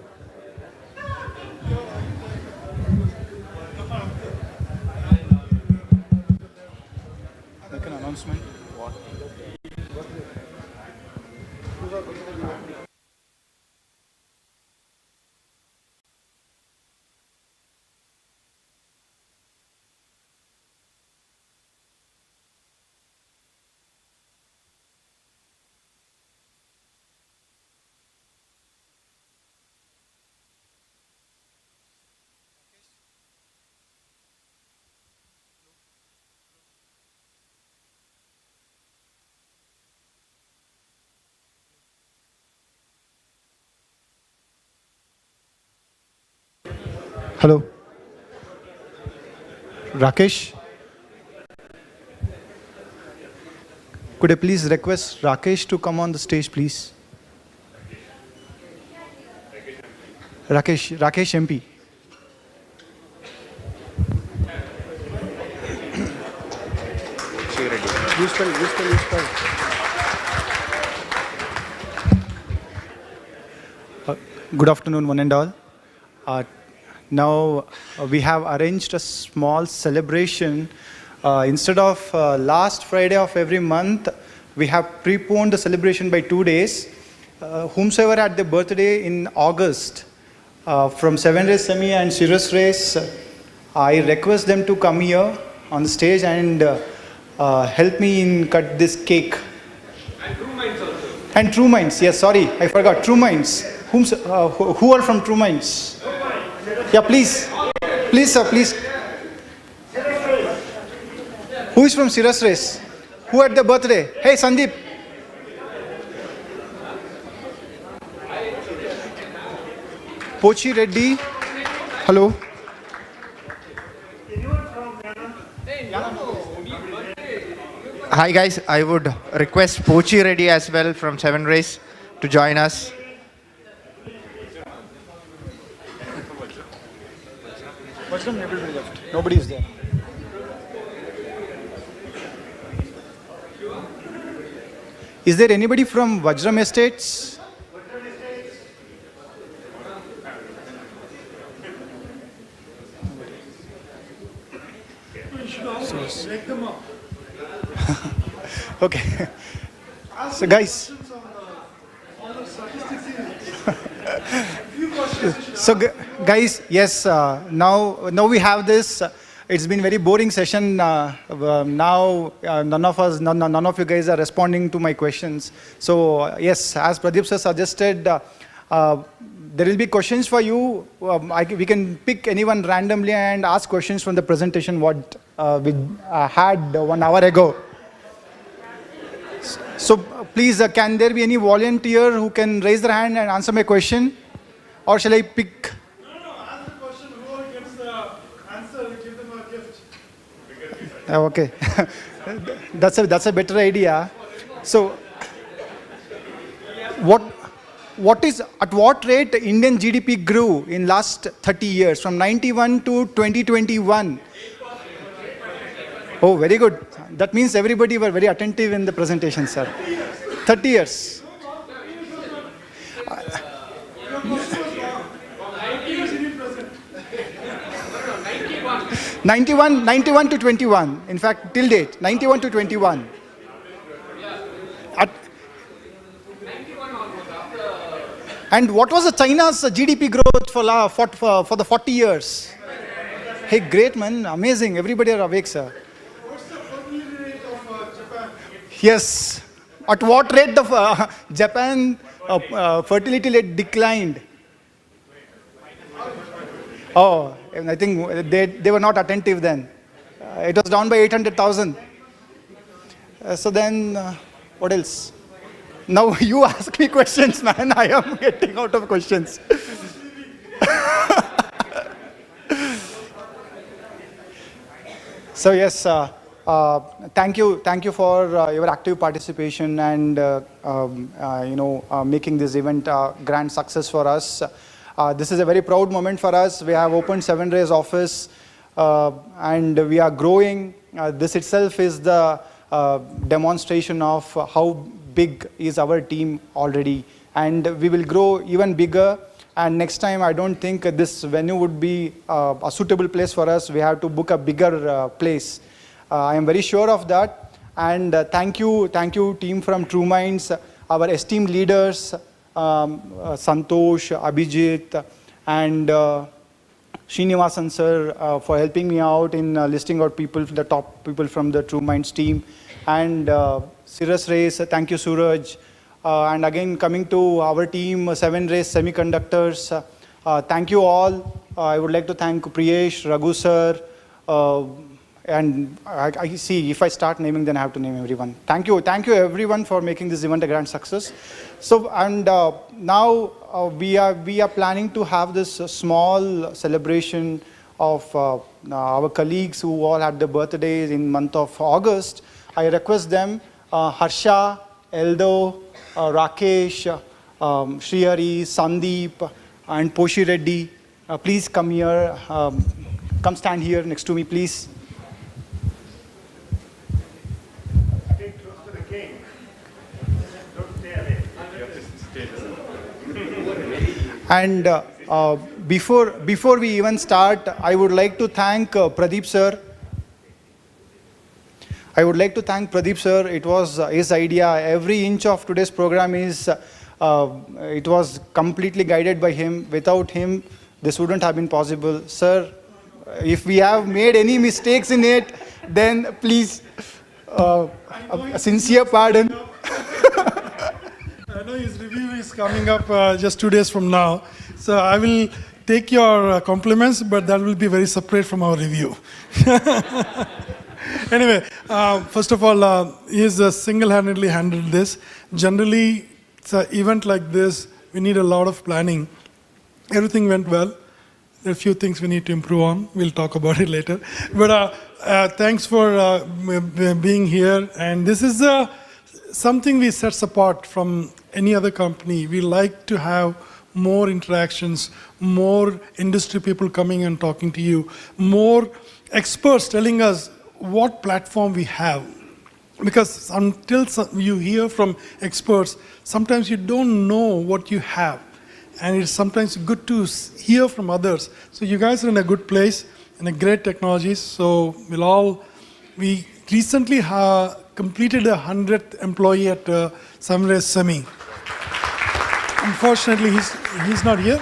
Make an announcement. Hello. Rakesh. Could I please request Rakesh to come on the stage, please? Rakesh MP. You spell. Good afternoon, one and all. Now we have arranged a small celebration. Instead of last Friday of every month, we have preponed the celebration by 2 days. Whomsoever had their birthday in August, from 7 Race Semi and Cirrus Race, I request them to come here on the stage and help me in cut this cake. And True Minds also. And True Minds, yes, sorry, I forgot, True Minds. Who are from True Minds? Yeah, please. Please, sir, please. Who is from Cirrus Race? Who had their birthday? Hey, Sandeep. Pochi Reddy. Hello. Hi guys, I would request Pochi Reddy as well from 7 Race to join us. Nobody is there. Is there anybody from Vajram Estates? Okay. So guys. Guys, yes, now we have this. It's been very boring session. Now none of you guys are responding to my questions. So yes, as Pradeep sir suggested, there will be questions for you. We can pick anyone randomly and ask questions from the presentation what we had 1 hour ago. So please, can there be any volunteer who can raise their hand and answer my question? Or shall I pick? No, ask the question. Whoever gets the answer, we give them a gift. Okay. That's a better idea. So what rate Indian GDP grew in last 30 years from 91 to 2021? Oh, very good. That means everybody were very attentive in the presentation, sir. 30 years. 91 to 21. In fact, till date, 91 to 21. And what was the China's GDP growth for the 40 years? Hey, great man, amazing. Everybody are awake, sir. What's the fertility rate of Japan? Yes. At what rate the Japan fertility rate declined? Oh, I think they were not attentive then. It was down by 800,000. So then, what else? Now you ask me questions, man. I am getting out of questions. So yes, thank you for your active participation and making this event a grand success for us. This is a very proud moment for us. We have opened 7 Rays office and we are growing. This itself is the demonstration of how big is our team already, and we will grow even bigger. And next time, I don't think this venue would be a suitable place for us. We have to book a bigger place. I am very sure of that. And thank you team from True Minds, our esteemed leaders, Santosh, Abhijit, and Srinivasan sir for helping me out in listing out people, the top people from the True Minds team. And Cirrus Race, thank you Suraj. And again, coming to our team, 7 Race Semiconductors, thank you all. I would like to thank Priyesh, Raghu sir, and I see if I start naming, then I have to name everyone. Thank you everyone for making this event a grand success. So, and now we are planning to have this small celebration of our colleagues who all had their birthdays in month of August. I request them, Harsha, Eldo, Rakesh, Shrihari, Sandeep, and Poshi Reddy, please come here. Come stand here next to me, please. Stay close to the cake. Don't stay away. And before we even start, I would like to thank Pradeep sir. It was his idea. Every inch of today's program it was completely guided by him. Without him, this wouldn't have been possible. Sir, if we have made any mistakes in it, then please, a sincere pardon. I know his review is coming up just 2 days from now. So I will take your compliments, but that will be very separate from our review. Anyway, first of all, he has single-handedly handled this. Generally, it's an event like this, we need a lot of planning. Everything went well. There are a few things we need to improve on. We'll talk about it later. But thanks for being here. And this is something we sets apart from any other company. We like to have more interactions, more industry people coming and talking to you, more experts telling us what platform we have. Because until you hear from experts, sometimes you don't know what you have. And it's sometimes good to hear from others. So you guys are in a good place, in a great technologies. So we recently completed 100th employee at Samres Semi. Unfortunately, he's not here.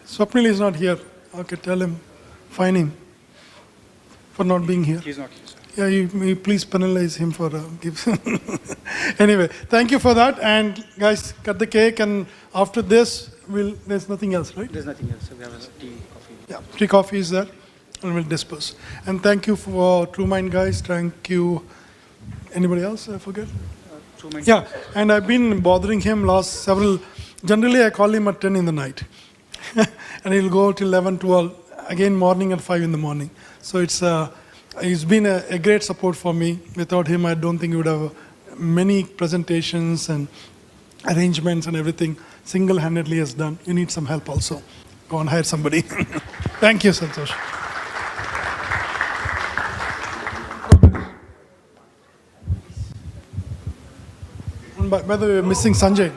Swapnil is not here. Okay, tell him, fine him for not being here. He's not here, sir. Yeah, you please penalize him for gifts. Anyway, thank you for that. And guys, cut the cake. And after this, there's nothing else, right? There's nothing else. So we have a tea, coffee. Yeah, tea, coffee is there. And we'll disperse. And thank you for True Mind, guys. Thank you. Anybody else? I forget. True Mind. Yeah, and I've been bothering him last several. Generally, I call him at 10 in the night. And he'll go till 11, 12. Again, morning at 5 in the morning. So he's been a great support for me. Without him, I don't think we would have many presentations and arrangements and everything single-handedly has done. You need some help also. Go and hire somebody. Thank you, Santosh. And by the way, we're missing Sanjay.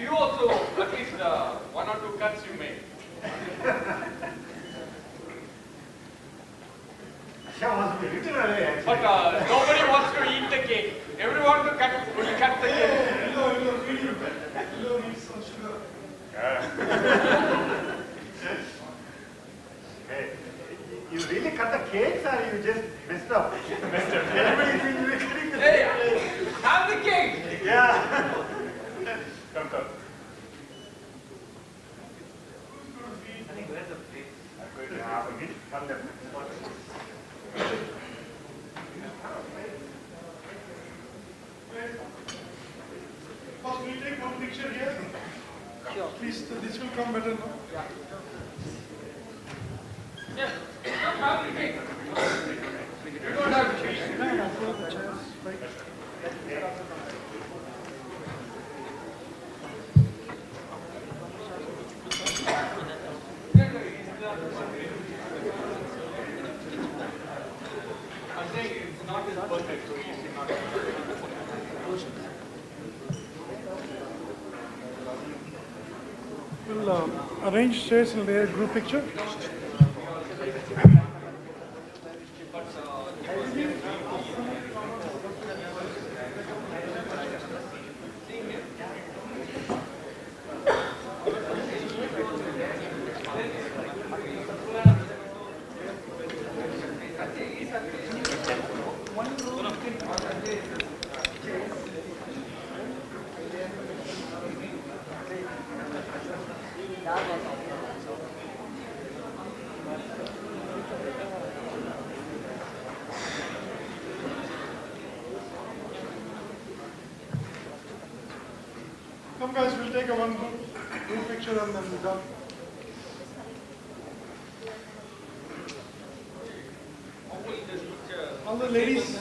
You also, at least 1 or 2 cuts you made. But nobody wants to eat the cake. Everyone will cut the cake. Hey, you really cut the cakes or you just messed up? Everybody seems to be cutting the Hey, have the cake. Yeah. Come. going to have a hit. One left. Boss, will you take one picture here? Sure. Please, this will come better now. Yeah. We'll arrange chairs in their group picture. Come guys, we'll take a one group picture and then we're done. All the ladies